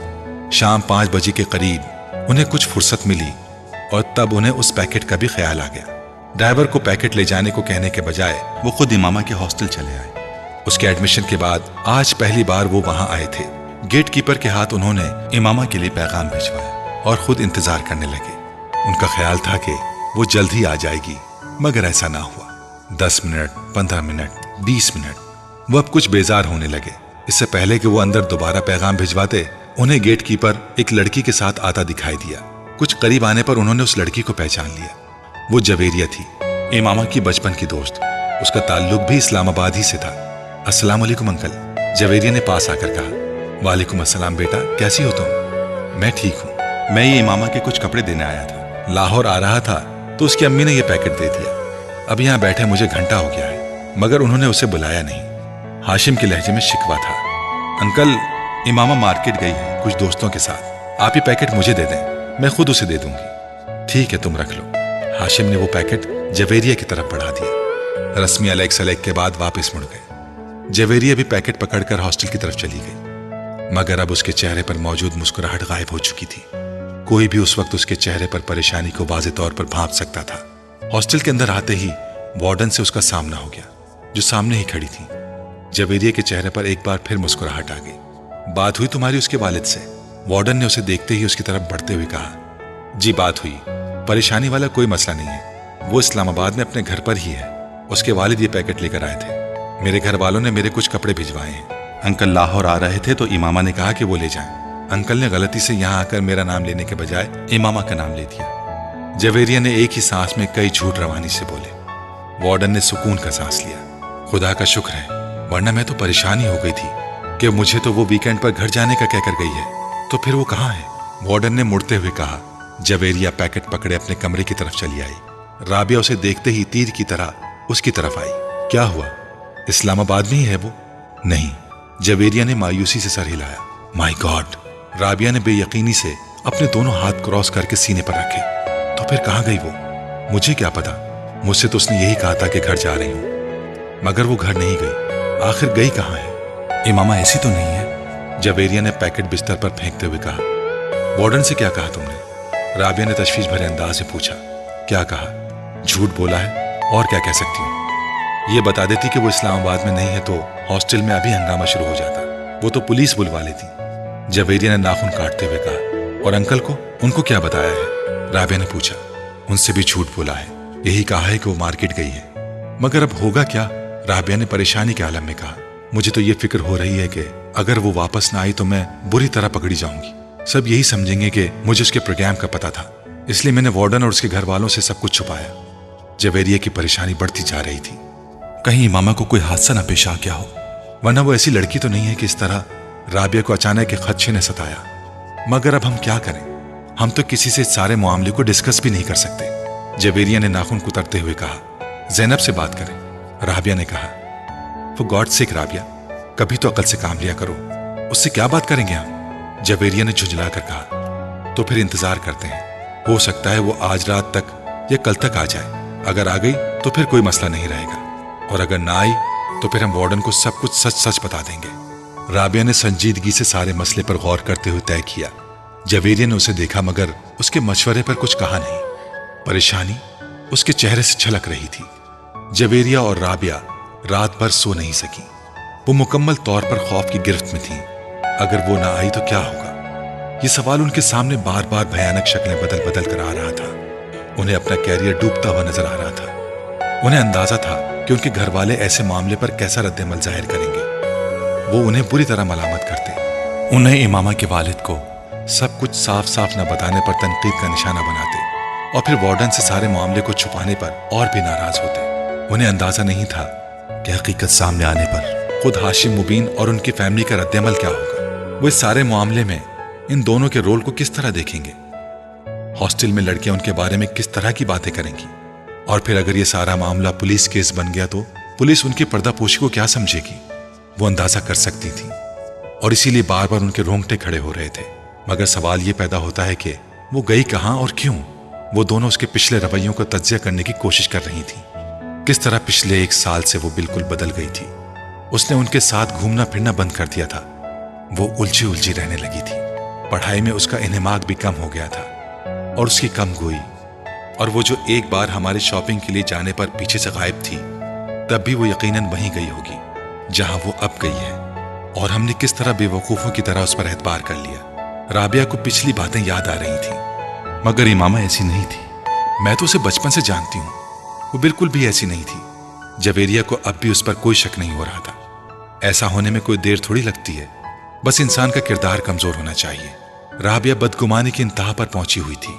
शाम 5 बजे के करीब उन्हें कुछ फुर्सत मिली, और तब उन्हें उस पैकेट का भी ख्याल आ गया। ड्राइवर को पैकेट ले जाने को कहने के बजाय वो खुद इमामा के हॉस्टल चले आए। उसके एडमिशन के बाद आज पहली बार वो वहां आए थे। गेट कीपर के हाथ उन्होंने इमामा के लिए पैगाम भिजवाया और खुद इंतजार करने लगे। उनका ख्याल था कि वो जल्द ही आ जाएगी, मगर ऐसा ना हुआ। 10 मिनट, 15 मिनट, 20 मिनट, वो अब कुछ बेजार होने लगे। इससे पहले कि वो अंदर दोबारा पैगाम भिजवाते, उन्हें गेट कीपर एक लड़की के साथ आता दिखाई दिया। कुछ करीब आने पर उन्होंने उस लड़की को पहचान लिया। वो जवेरिया थी, इमामा की बचपन की दोस्त। उसका ताल्लुक भी इस्लामाबाद ही से था। अस्सलाम वालेकुम अंकल, जवेरिया ने पास आकर कहा। वालेकुम अस्सलाम बेटा, कैसी हो तुम? मैं ठीक हूँ। मैं ये इमामा के कुछ कपड़े देने आया था। लाहौर आ रहा था तो उसकी अम्मी ने यह पैकेट दे दिया। अब यहाँ बैठे मुझे घंटा हो गया है, मगर उन्होंने उसे बुलाया नहीं। हाशिम के लहजे में शिकवा था। अंकल, इमामा मार्केट गई है कुछ दोस्तों के साथ। आप ये पैकेट मुझे दे दें, मैं खुद उसे दे दूंगी। ठीक है, तुम रख लो। हाशिम ने वो पैकेट जवेरिया की तरफ बढ़ा दिया। रस्मी अलैक सलैक के बाद वापस मुड़ गए। जवेरिया भी पैकेट पकड़कर हॉस्टल की तरफ चली गई, मगर अब उसके चेहरे पर मौजूद मुस्कुराहट गायब हो चुकी थी। कोई भी उस वक्त उसके चेहरे पर परेशानी को वाज़ेह तौर पर भांप सकता था। हॉस्टल के अंदर आते ही वार्डन से उसका सामना हो गया, जो सामने ही खड़ी थी। जवेरिया के चेहरे पर एक बार फिर मुस्कुराहट आ गई। बात हुई तुम्हारी उसके वालिद से? वार्डन ने उसे देखते ही उसकी तरफ बढ़ते हुए कहा। जी बात हुई, परेशानी वाला कोई मसला नहीं है। वो इस्लामाबाद में अपने घर पर ही है। उसके वालिद ये पैकेट लेकर आए थे। मेरे घर वालों ने मेरे कुछ कपड़े भिजवाए हैं। अंकल लाहौर आ रहे थे तो इमामा ने कहा कि वो ले जाएं। अंकल ने गलती से यहाँ आकर मेरा नाम लेने के बजाय इमामा का नाम ले दिया। जवेरिया ने एक ही सांस में कई झूठ रवानी से बोले। वार्डन ने सुकून का सांस लिया। खुदा का शुक्र है, वरना मैं तो परेशानी हो गई थी कि मुझे तो वो वीकेंड पर घर जाने का कहकर गई है, तो फिर वो कहाँ है? वार्डन ने मुड़ते हुए कहा। जवेरिया पैकेट पकड़े अपने कमरे की तरफ चली आई। राबिया उसे देखते ही तीर की तरह उसकी तरफ आई। क्या हुआ, इस्लामाबाद में ही है वो? नहीं, जवेरिया ने मायूसी से सर हिलाया। My God! राबिया ने बेयकीनी से अपने दोनों हाथ क्रॉस करके सीने पर रखे। तो फिर कहाँ गई वो? मुझे क्या पता, मुझसे तो उसने यही कहा था कि घर जा रही हूं, मगर वो घर नहीं गई। आखिर गई कहाँ है? इमामा ऐसी तो नहीं है, जवेरिया ने पैकेट बिस्तर पर फेंकते हुए कहा। वार्डन से क्या कहा तुमने? राबिया ने तशवीश भरे अंदाज से पूछा। क्या कहा? झूठ बोला है, और क्या कह सकती हूँ। ये बता देती कि वो इस्लामाबाद में नहीं है तो हॉस्टल में अभी हंगामा शुरू हो जाता। वो तो पुलिस बुलवा लेती। जवेरिया ने नाखून काटते हुए कहा। और अंकल को, उनको क्या बताया है? राबिया ने पूछा। उनसे भी झूठ बोला है, यही कहा है कि वो मार्केट गई है। मगर अब होगा क्या? राबिया ने परेशानी के आलम में कहा। मुझे तो ये फिक्र हो रही है कि अगर वो वापस ना आई तो मैं बुरी तरह पकड़ी जाऊंगी। सब यही समझेंगे कि मुझे उसके प्रोग्राम का पता था, इसलिए मैंने वार्डन और उसके घर वालों से सब कुछ छुपाया। जवेरिया की परेशानी बढ़ती जा रही थी। कहीं इमामा को कोई हादसा ना पेश आ गया हो, वरना वो ऐसी लड़की तो नहीं है कि इस तरह राबिया को अचानक एक खदशे ने सताया। मगर अब हम क्या करें? हम तो किसी से सारे मामले को डिस्कस भी नहीं कर सकते। जवेरिया ने नाखून कुतरते हुए कहा। ज़ैनब से बात करें, राबिया ने कहा। फॉर गॉड सेक राबिया, कभी तो अकल से काम लिया करो। उससे क्या बात करेंगे हम? जवेरिया ने झुंझलाकर कहा। तो फिर इंतजार करते हैं, हो सकता है वो आज रात तक या कल तक आ जाए। अगर आ गई तो फिर कोई मसला नहीं रहेगा, और अगर ना आई तो फिर हम वार्डन को सब कुछ सच सच बता देंगे। राबिया ने संजीदगी से सारे मसले पर गौर करते हुए तय किया। जवेरिया ने उसे देखा, मगर उसके मशवरे पर कुछ कहा नहीं। परेशानी उसके चेहरे से छलक रही थी। जवेरिया और राबिया रात भर सो नहीं सकी। वो मुकम्मल तौर पर खौफ की गिरफ्त में थी। अगर वो ना आई तो क्या होगा? ये सवाल उनके सामने बार बार भयानक शक्लें बदल बदल कर आ रहा था। उन्हें अपना कैरियर डूबता हुआ नजर आ रहा था। उन्हें अंदाजा था कि उनके घर वाले ऐसे मामले पर कैसा रद्द-ए-अमल जाहिर करेंगे। वो उन्हें बुरी तरह मलामत करते, उन्हें इमामा के वालिद को सब कुछ साफ साफ न बताने पर तनकीद का निशाना बनाते, और फिर वार्डन से सारे मामले को छुपाने पर और भी नाराज होते। उन्हें अंदाजा नहीं था कि हकीकत सामने आने पर खुद हाशिम मुबीन और उनकी फैमिली का रद्द-ए-अमल क्या होगा। वो इस सारे मामले में इन दोनों के रोल को किस तरह देखेंगे? हॉस्टल में लड़कियां उनके बारे में किस तरह की बातें करेंगी? और फिर अगर ये सारा मामला पुलिस केस बन गया तो पुलिस उनकी पर्दापोशी को क्या समझेगी? वो अंदाजा कर सकती थी, और इसीलिए बार बार उनके रोंगटे खड़े हो रहे थे। मगर सवाल ये पैदा होता है कि वो गई कहाँ और क्यों? वो दोनों उसके पिछले रवैयों को तज्जिया करने की कोशिश कर रही थी। किस तरह पिछले 1 साल से वो बिल्कुल बदल गई थी। उसने उनके साथ घूमना फिरना बंद कर दिया था। वो उलझी उलझी रहने लगी थी। पढ़ाई में उसका इन्हिमाक भी कम हो गया था, और उसकी कम गोई। और वो जो एक बार हमारे शॉपिंग के लिए जाने पर पीछे से गायब थी, तब भी वो यकीनन वहीं गई होगी जहां वो अब गई है। और हमने किस तरह बेवकूफ़ों की तरह उस पर एतबार कर लिया। राबिया को पिछली बातें याद आ रही थी, मगर इमामा ऐसी नहीं थी। मैं तो उसे बचपन से जानती हूँ, वो बिल्कुल भी ऐसी नहीं थी। जवेरिया को अब भी उस पर कोई शक नहीं हो रहा था। ऐसा होने में कोई देर थोड़ी लगती है, बस इंसान का किरदार कमजोर होना चाहिए। राबिया बदगुमानी की इंतहा पर पहुंची हुई थी।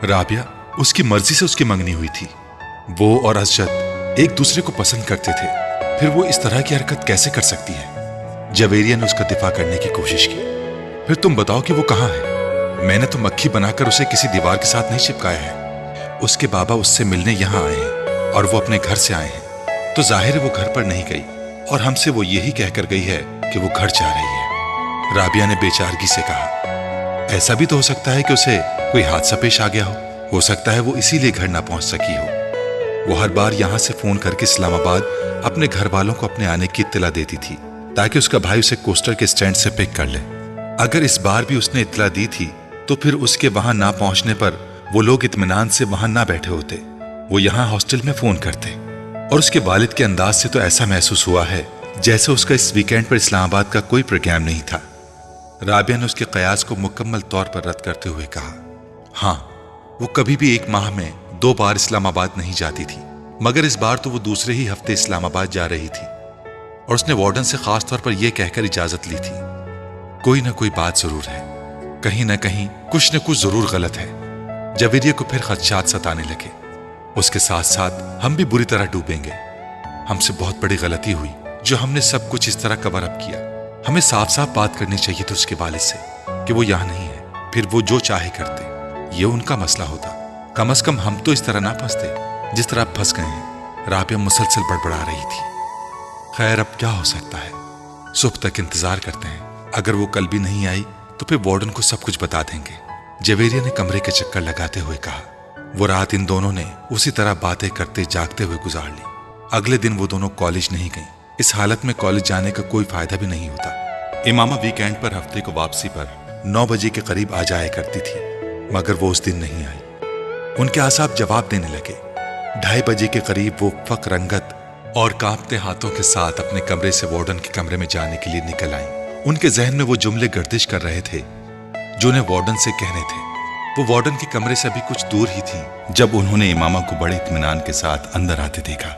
राबिया उसकी मर्जी से उसकी मंगनी हुई थी। वो और असजद एक दूसरे को पसंद करते थे, फिर वो इस तरह की हरकत कैसे कर सकती है? जवेरिया ने उसका दिफा करने की कोशिश की। फिर तुम बताओ कि वो कहाँ है? मैंने तो मक्खी बनाकर उसे किसी दीवार के साथ नहीं चिपकाया है। उसके बाबा उससे मिलने यहाँ आए हैं और वो अपने घर से आए हैं, तो जाहिर है वो घर पर नहीं गई और हमसे वो यही कहकर गई है कि वो घर जा रही है। राबिया ने बेचारगी से कहा, ऐसा भी तो हो सकता है कि उसे कोई हादसा पेश आ गया हो सकता है वो इसीलिए घर ना पहुंच सकी हो। वो हर बार यहां से फोन करके इस्लामाबाद अपने घर वालों को अपने आने की इत्तला देती थी ताकि उसका भाई उसे कोस्टर के स्टैंड से पिक कर ले। अगर इस बार भी उसने इत्तला दी थी तो फिर उसके वहां ना पहुंचने पर वो लोग इत्मीनान से वहां ना बैठे होते, वो यहां हॉस्टल में फोन करते। और उसके वालिद के अंदाज से तो ऐसा महसूस हुआ है जैसे उसका इस वीकेंड पर इस्लामाबाद का कोई प्रोग्राम नहीं था। राबिया ने उसके कयास को मुकम्मल तौर पर रद्द करते हुए कहा, हाँ, वो कभी भी एक माह में 2 बार इस्लामाबाद नहीं जाती थी, मगर इस बार तो वो दूसरे ही हफ्ते इस्लामाबाद जा रही थी और उसने वार्डन से खास तौर पर यह कहकर इजाजत ली थी, कोई ना कोई बात जरूर है, कहीं ना कहीं कुछ न कुछ जरूर गलत है। जवेरिया को फिर खदशात सताने लगे। उसके साथ साथ हम भी बुरी तरह डूबेंगे। हमसे बहुत बड़ी गलती हुई जो हमने सब कुछ इस तरह कवर अप किया। हमें साफ साफ बात करनी चाहिए थी उसके वालिद से कि वो यहाँ नहीं है, फिर वो जो चाहे करते, ये उनका मसला होता। कम से कम हम तो इस तरह ना फंसते जिस तरह आप फंस गए हैं। राबिया मुसलसल बड़बड़ा रही थी। खैर, अब क्या हो सकता है, सुबह तक इंतजार करते हैं। अगर वो कल भी नहीं आई तो फिर वार्डन को सब कुछ बता देंगे। जवेरिया ने कमरे के चक्कर लगाते हुए कहा। वो रात इन दोनों ने उसी तरह बातें करते जागते हुए गुजार ली। अगले दिन वो दोनों कॉलेज नहीं गई। इस हालत में कॉलेज जाने का कोई फायदा भी नहीं होता। इमामा वीकेंड पर हफ्ते को वापसी पर 9 बजे के करीब आ जाया करती थी, मगर वो उस दिन नहीं आई। उनके आसाब जवाब देने लगे। 2:30 बजे के करीब वो फक रंगत और कांपते हाथों के साथ अपने कमरे से वार्डन के कमरे में जाने के लिए निकल आई। उनके जहन में वो जुमले गर्दिश कर रहे थे जो उन्हें वार्डन से कहने थे। वो वार्डन के कमरे से अभी कुछ दूर ही थी जब उन्होंने इमामा को बड़े इत्मीनान के साथ अंदर आते देखा।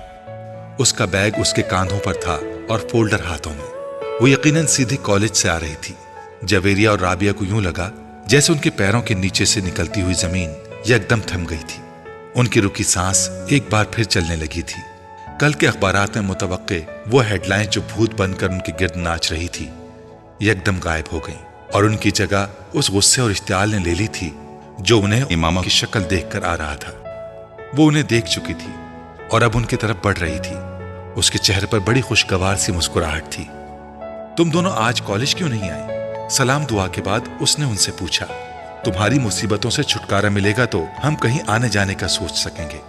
उसका बैग उसके कांधों पर था और फोल्डर हाथों में। वो यकीनन सीधे कॉलेज से आ रही थी। जवेरिया और राबिया को यूं लगा जैसे उनके पैरों के नीचे से निकलती हुई जमीन एकदम थम गई थी। उनकी रुकी सांस एक बार फिर चलने लगी थी। कल के अखबारात में मुतवक्के वो हेडलाइन जो भूत बनकर उनके गिर्द नाच रही थी एकदम गायब हो गई और उनकी जगह उस गुस्से और इश्तियाल ने ले ली थी जो उन्हें इमामा की शक्ल देखकर आ रहा था। वो उन्हें देख चुकी थी और अब उनकी तरफ बढ़ रही थी। उसके चेहरे पर बड़ी खुशगवार सी मुस्कुराहट थी। तुम दोनों आज कॉलेज क्यों नहीं आई? सलाम दुआ के बाद उसने उनसे पूछा। तुम्हारी मुसीबतों से छुटकारा मिलेगा तो हम कहीं आने जाने का सोच सकेंगे।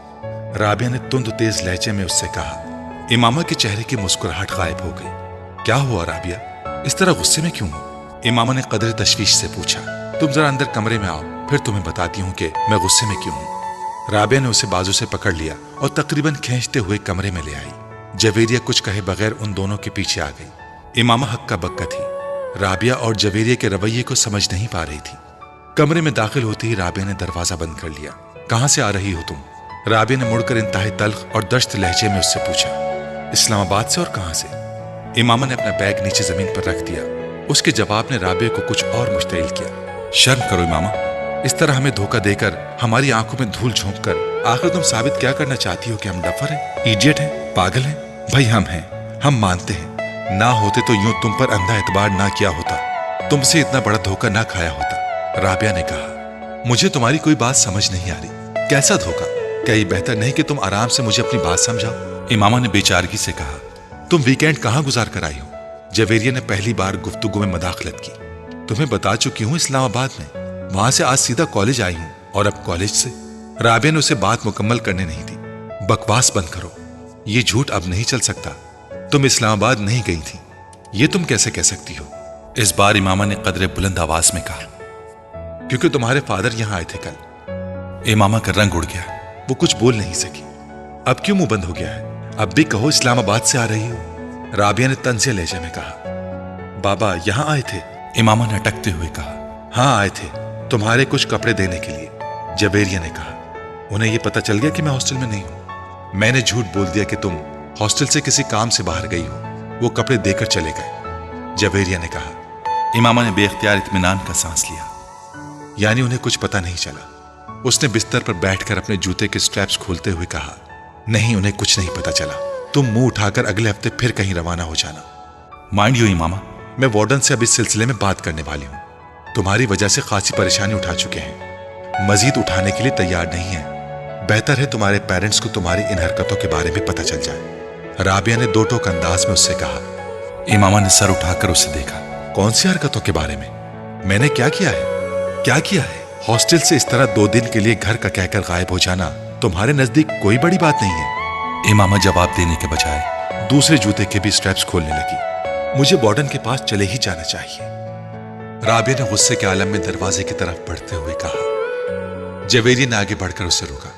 राबिया ने तुंद तेज लहजे में उससे कहा। इमामा के चेहरे की मुस्कुराहट गायब हो गई। क्या हुआ राबिया, इस तरह गुस्से में क्यों हो? इमामा ने कदर तशवीश से पूछा। तुम जरा अंदर कमरे में आओ, फिर तुम्हें बताती हूँ कि मैं गुस्से में क्यों हूँ। राबिया ने उसे बाजू से पकड़ लिया और तकरीबन खींचते हुए कमरे में ले आई। जवेरिया कुछ कहे बगैर उन दोनों के पीछे आ गई। इमामा हक्का बक्का थी। राबिया और जवेरिया के रवैये को समझ नहीं पा रही थी। कमरे में दाखिल होते ही राबिया ने दरवाजा बंद कर लिया। कहां से आ रही हो तुम? राबिया ने मुड़कर इंतहाई तल्ख और दश्त लहजे में उससे पूछा। इस्लामाबाद से। और कहां से? इमामा ने अपना बैग नीचे जमीन पर रख दिया। उसके जवाब ने राबिया को कुछ और मुश्तइल किया। शर्म करो इमामा, इस तरह हमें धोखा देकर हमारी आंखों में धूल झोंक कर आखिर तुम साबित क्या करना चाहती हो कि हम डफर हैं, इडियट हैं, पागल हैं? भाई हम हैं, हम मानते हैं। ना होते तो यूं तुम पर अंधा एतबार ना किया होता, तुमसे इतना बड़ा धोखा ना खाया होता। राबिया ने कहा। मुझे तुम्हारी कोई बात समझ नहीं आ रही। कैसा धोखा? क्या ये बेहतर नहीं कि तुम आराम से मुझे अपनी बात समझाओ? इमामा ने बेचारगी से कहा। तुम वीकेंड कहाँ गुजार कर आई हो? जवेरिया ने पहली बार गुफ्तगू में मदाखलत की। तुम्हें बता चुकी हूँ इस्लामाबाद में, वहां से आज सीधा कॉलेज आई हूँ और अब कॉलेज से। राबिया ने उसे बात मुकम्मल करने नहीं दी। बकवास बंद करो, ये झूठ अब नहीं चल सकता। तुम इस्लामाबाद नहीं गई थी, ये तुम कैसे कह सकती हो? इस बार इमामा ने कदरे बुलंद आवाज में कहा। क्योंकि तुम्हारे फादर यहां आए थे कल। इमामा का रंग उड़ गया, वो कुछ बोल नहीं सकी। अब क्यों मुंह बंद हो गया है? अब भी कहो इस्लामाबाद से आ रही हो। राबिया ने तंज़े लहजे में कहा। बाबा यहां आए थे? इमामा ने अटकते हुए कहा। हाँ आए थे, तुम्हारे कुछ कपड़े देने के लिए। जवेरिया ने कहा। उन्हें यह पता चल गया कि मैं हॉस्टल में नहीं हूं। मैंने झूठ बोल दिया कि तुम हॉस्टल से किसी काम से बाहर गई हो। वो कपड़े देकर चले गए। जवेरिया ने कहा। इमामा ने बेख्तियार इत्मीनान का सांस लिया। यानी उन्हें कुछ पता नहीं चला। उसने बिस्तर पर बैठकर अपने जूते के स्ट्रैप्स खोलते हुए कहा, नहीं, उन्हें कुछ नहीं पता चला। तुम मुंह उठाकर अगले हफ्ते फिर कहीं रवाना हो जाना। माइंड यू इमामा, मैं वार्डन से अब इस सिलसिले में बात करने वाली हूँ। तुम्हारी वजह से खासी परेशानी उठा चुके हैं, मजीद उठाने के लिए तैयार नहीं है। बेहतर है तुम्हारे पेरेंट्स को तुम्हारी इन हरकतों के बारे में पता चल जाए। राबिया ने दो टोक अंदाज में उससे कहा। इमामा ने सर उठाकर उसे देखा। कौन सी हरकतों के बारे में? मैंने क्या किया है? क्या किया है? हॉस्टल से इस तरह 2 दिन के लिए घर का कहकर गायब हो जाना तुम्हारे नजदीक कोई बड़ी बात नहीं है। इमामा जवाब देने के बजाय दूसरे जूते के भी स्ट्रैप्स खोलने लगी। मुझे वार्डन के पास चले ही जाना चाहिए। राबिया ने गुस्से के आलम में दरवाजे की तरफ बढ़ते हुए कहा। जवेरिया ने आगे बढ़कर उसे रोका।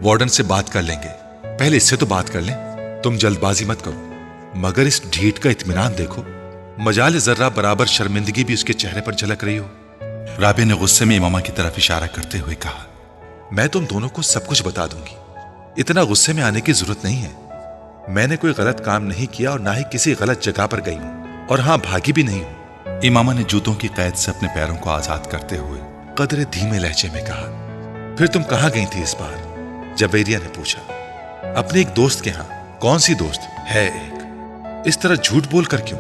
वार्डन से बात कर लेंगे, पहले इससे तो बात कर लें। तुम जल्दबाजी मत करो। मगर इस ढीठ का इत्मीनान देखो। मजाल जर्रा बराबर शर्मिंदगी भी उसके चेहरे पर झलक रही हो। राबिया ने गुस्से में इमामा की तरफ इशारा करते हुए कहा, मैं तुम दोनों को सब कुछ बता दूंगी। इतना गुस्से में आने की जरूरत नहीं है। मैंने कोई गलत काम नहीं किया और ना ही किसी गलत जगह पर गई हूं, और हां, भागी भी नहीं हूं। इमामा ने जूतों की कैद से अपने पैरों को आजाद करते हुए कदरे धीमे लहजे में कहा। फिर तुम कहां गई थी इस बार? जवेरिया ने पूछा। अपने एक दोस्त के यहां। कौन सी दोस्त है? एक। इस तरह झूठ बोलकर क्यों?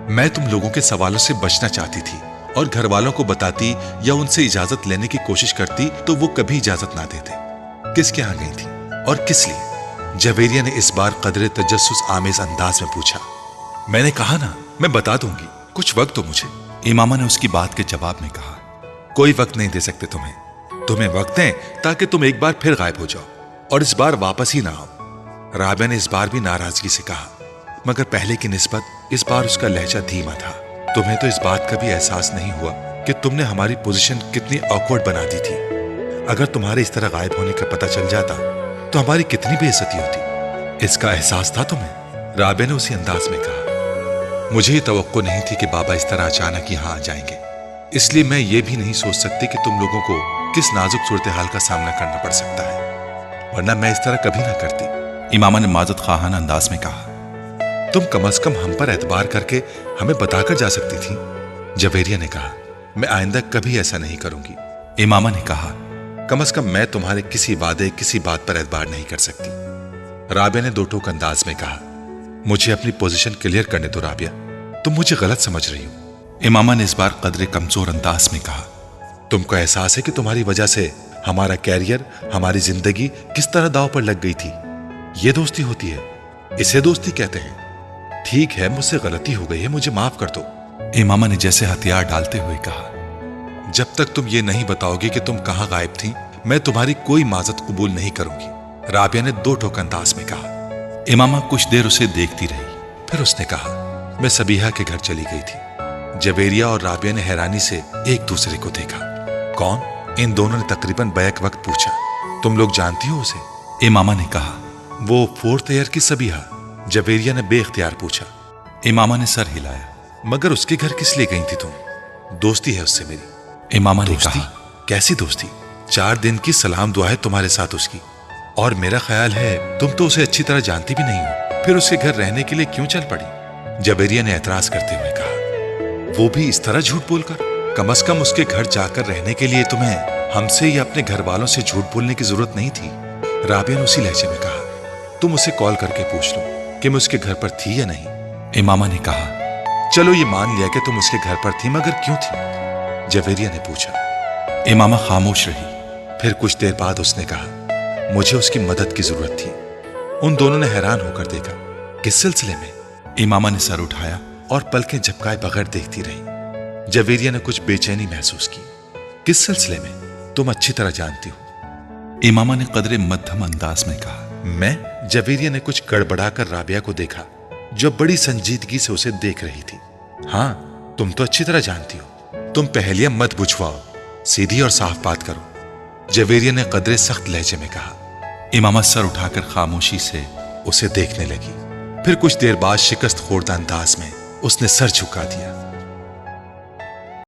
मैं तुम लोगों के सवालों से बचना चाहती थी, और घर वालों को बताती या उनसे इजाजत लेने की कोशिश करती तो वो कभी इजाजत ना देते। किसके यहां गई थी और किस लिए? जवेरिया ने इस बार कदरे तजस्सुस आमेज अंदाज में पूछा। मैंने कहा ना, मैं बता दूंगी, कुछ वक्त दो मुझे। इमामा ने उसकी बात के जवाब में कहा। कोई वक्त नहीं दे सकते तुम्हें वक्त है ताकि तुम एक बार फिर गायब हो जाओ, और इस बार वापस ही ना आओ। राबिया ने इस बार भी नाराजगी से कहा, मगर पहले की निस्बत इस बार उसका लहजा धीमा था। तुम्हें तो इस बात का भी एहसास नहीं हुआ कि तुमने हमारी पोजीशन कितनी ऑकवर्ड बना दी थी। अगर तुम्हारे इस तरह गायब होने का पता चल जाता तो हमारी कितनी बेइज्जती होती। इसका एहसास था तुम्हें? राबिया ने उसी अंदाज में कहा। मुझे ये तवक्को नहीं थी कि बाबा इस तरह अचानक यहाँ आ जाएंगे, इसलिए मैं ये भी नहीं सोच सकती कि तुम लोगों को किस नाजुक सूरत हाल का सामना करना पड़ सकता है, वरना मैं इस तरह कभी ना करती। इमामा ने माजत खाहाना अंदाज में कहा। तुम कम अज कम हम पर एतबार करके हमें बताकर जा सकती थी। जवेरिया ने कहा। मैं आइंदा कभी ऐसा नहीं करूंगी। इमामा ने कहा। कम अज कम मैं तुम्हारे किसी वादे, किसी बात पर एतबार नहीं कर सकती। राबिया ने दो टोक अंदाज में कहा। मुझे अपनी पोजीशन क्लियर करने दो राबिया, तुम मुझे गलत समझ रही हो। इमामा ने इस बार कदरे कमजोर अंदाज में कहा। तुमको एहसास है कि तुम्हारी वजह से हमारा कैरियर, हमारी जिंदगी किस तरह दांव पर लग गई थी? ये दोस्ती होती है, इसे दोस्ती कहते हैं। ठीक है, मुझसे गलती हो गई है, मुझे माफ कर दो। इमामा ने जैसे हथियार डालते हुए कहा। जब तक तुम ये नहीं बताओगे कि तुम कहां गायब थी, मैं तुम्हारी कोई माजत कबूल नहीं करूंगी। राबिया ने दो टोक अंदाज में कहा। इमामा कुछ देर उसे देखती रही। फिर उसने कहा, मैं सबीहा के घर चली गई थी। जवेरिया और राबिया ने हैरानी से एक दूसरे को देखा। कौन? इन दोनों ने तकरीबन बैक वक्त पूछा। तुम लोग जानती हो उसे? इमामा ने कहा। वो 4th ईयर की सबीहा? जवेरिया ने बेख्तियार पूछा। इमामा ने सर हिलाया। मगर उसके घर किस लिए गई थी तुम? दोस्ती है उससे मेरी। इमामा ने दोस्ती? कहा। कैसी दोस्ती? 4 दिन की सलाम दुआ है तुम्हारे साथ उसकी, और मेरा ख्याल है तुम तो उसे अच्छी तरह जानती भी नहीं हो, फिर उसके घर रहने के लिए क्यों चल पड़ी? जवेरिया ने एतराज करते हुए कहा। वो भी इस तरह झूठ बोलकर? कम से कम उसके घर जाकर रहने के लिए तुम्हें हमसे या अपने घर वालों से झूठ बोलने की जरूरत नहीं थी। राबिया ने उसी लहजे में कहा। तुम उसे कॉल करके पूछ लो कि मैं उसके घर पर थी या नहीं। इमामा ने कहा। चलो ये मान लिया कि तुम उसके घर पर थी, मगर क्यों थी? जवेरिया ने पूछा। इमामा खामोश रही। फिर कुछ देर बाद उसने कहा, मुझे उसकी मदद की जरूरत थी। उन दोनों ने हैरान होकर देखा। किस सिलसिले में? इमामा ने सर उठाया और पलकें झपकाए बगैर देखती रही। जवेरिया ने कुछ बेचैनी महसूस की। किस सिलसिले में? तुम अच्छी तरह जानती हो। इमामा ने कदरे मध्यम अंदाज में कहा। मैं? जवेरिया ने कुछ गड़बड़ाकर राबिया को देखा, जो बड़ी संजीदगी से उसे देख रही थी। हां, तुम तो अच्छी तरह जानती हो। तुम पहेलियां मत बुझवाओ, सीधी और साफ बात करो। जवेरिया ने कदरे सख्त लहजे में कहा। इमामा सर उठाकर खामोशी से उसे देखने लगी। फिर कुछ देर बाद शिकस्त खोर्दा अंदाज में उसने सर झुका दिया।